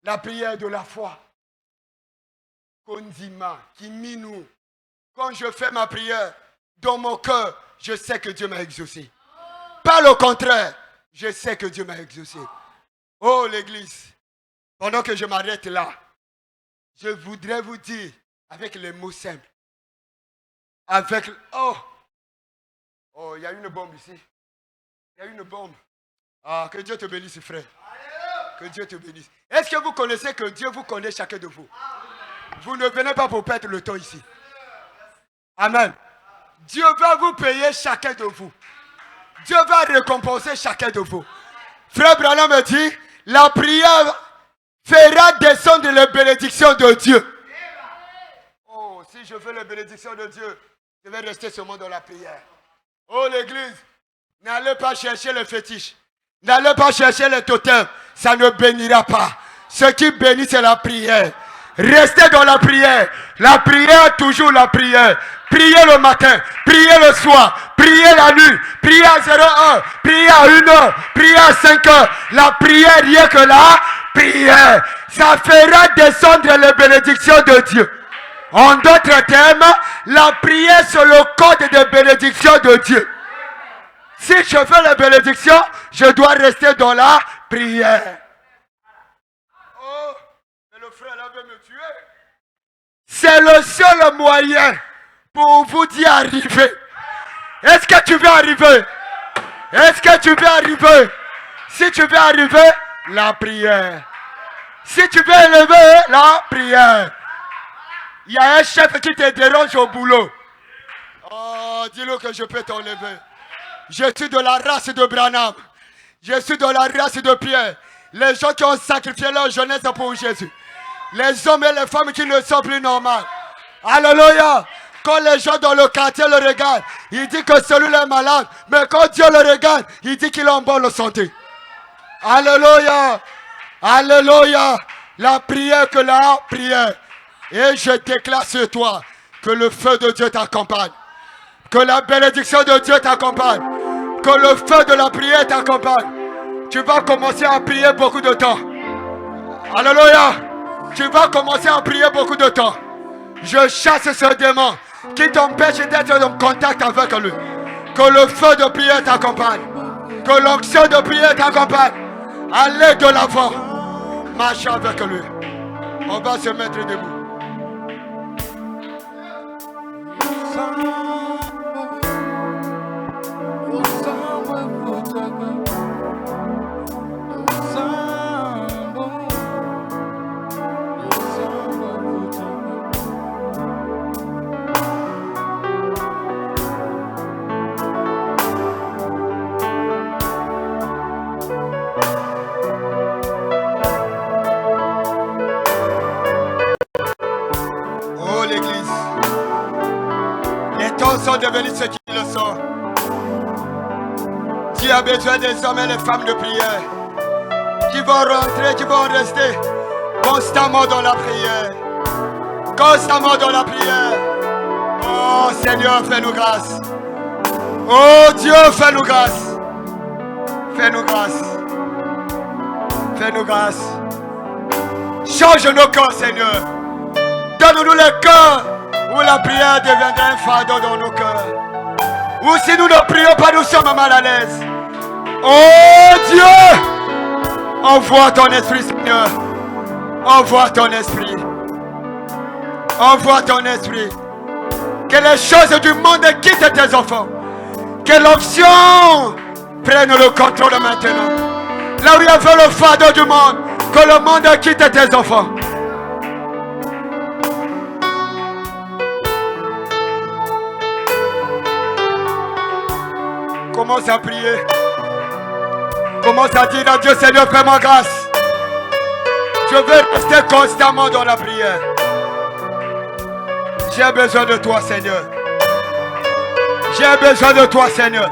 Speaker 2: la prière de la foi. Kondima, Kiminu. Quand je fais ma prière, dans mon cœur, je sais que Dieu m'a exaucé. Pas le contraire, je sais que Dieu m'a exaucé. Oh l'église, pendant que je m'arrête là, je voudrais vous dire, avec les mots simples, avec... Oh, il y a une bombe ici. Il y a une bombe. Ah, que Dieu te bénisse, frère. Que Dieu te bénisse. Est-ce que vous connaissez que Dieu vous connaît chacun de vous? Vous ne venez pas pour perdre le temps ici. Amen. Dieu va vous payer chacun de vous. Dieu va récompenser chacun de vous. Frère Branham me dit, la prière fera descendre les bénédictions de Dieu. Oh, si je veux les bénédictions de Dieu, je vais rester seulement dans la prière. Oh l'église, n'allez pas chercher les fétiches. N'allez pas chercher les totems. Ça ne bénira pas. Ce qui bénit, c'est la prière. Restez dans la prière. La prière, toujours la prière. Priez le matin, priez le soir, priez la nuit, priez à 0h, priez à 1h, priez à 5h. La prière, rien que la prière. Ça fera descendre les bénédictions de Dieu. En d'autres termes, la prière c'est le code de bénédiction de Dieu. Si je fais la bénédiction, je dois rester dans la prière. Oh, mais le frère là veut me tuer. C'est le seul moyen pour vous d'y arriver. Est-ce que tu veux arriver? Est-ce que tu veux arriver? Si tu veux arriver, la prière. Si tu veux élever, la prière. Il y a un chef qui te dérange au boulot. Oh, dis-le que je peux t'enlever. Je suis de la race de Branham. Je suis de la race de Pierre. Les gens qui ont sacrifié leur jeunesse pour Jésus. Les hommes et les femmes qui ne sont plus normales. Alléluia. Quand les gens dans le quartier le regardent, il dit que celui-là est malade. Mais quand Dieu le regarde, il dit qu'il est en bonne santé. Alléluia. Alléluia. La prière que la prière. Et je déclare sur toi que le feu de Dieu t'accompagne. Que la bénédiction de Dieu t'accompagne. Que le feu de la prière t'accompagne. Tu vas commencer à prier beaucoup de temps. Alléluia. Tu vas commencer à prier beaucoup de temps. Je chasse ce démon qui t'empêche d'être en contact avec lui. Que le feu de prière t'accompagne. Que l'onction de prière t'accompagne. Allez de l'avant. Marche avec lui. On va se mettre debout. Sont devenus ceux qui le sont. Dieu a besoin des hommes et des femmes de prière qui vont rentrer, qui vont rester constamment dans la prière. Constamment dans la prière. Oh Seigneur, fais-nous grâce. Oh Dieu, fais-nous grâce. Fais-nous grâce. Fais-nous grâce. Change nos cœurs, Seigneur. Donne-nous le cœur où la prière deviendra un fardeau dans nos cœurs. Ou si nous ne prions pas, nous sommes mal à l'aise. Oh Dieu, envoie ton esprit, Seigneur. Envoie ton esprit. Envoie ton esprit. Que les choses du monde quittent tes enfants. Que l'option prenne le contrôle maintenant. Là où il y avait le fardeau du monde, que le monde quitte tes enfants. Commence à prier. Commence à dire à Dieu, Seigneur, fais-moi grâce. Je veux rester constamment dans la prière. J'ai besoin de toi, Seigneur. J'ai besoin de toi, Seigneur.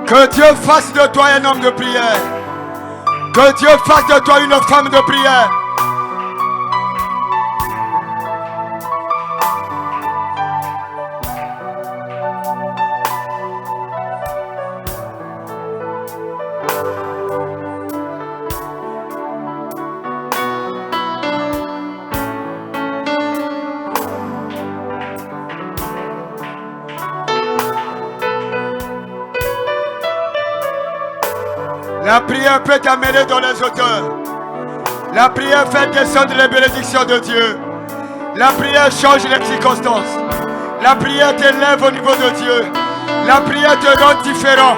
Speaker 2: Que Dieu fasse de toi un homme de prière. Que Dieu fasse de toi une femme de prière. La prière peut t'amener dans les hauteurs. La prière fait descendre les bénédictions de Dieu. La prière change les circonstances. La prière t'élève au niveau de Dieu. La prière te rend différent.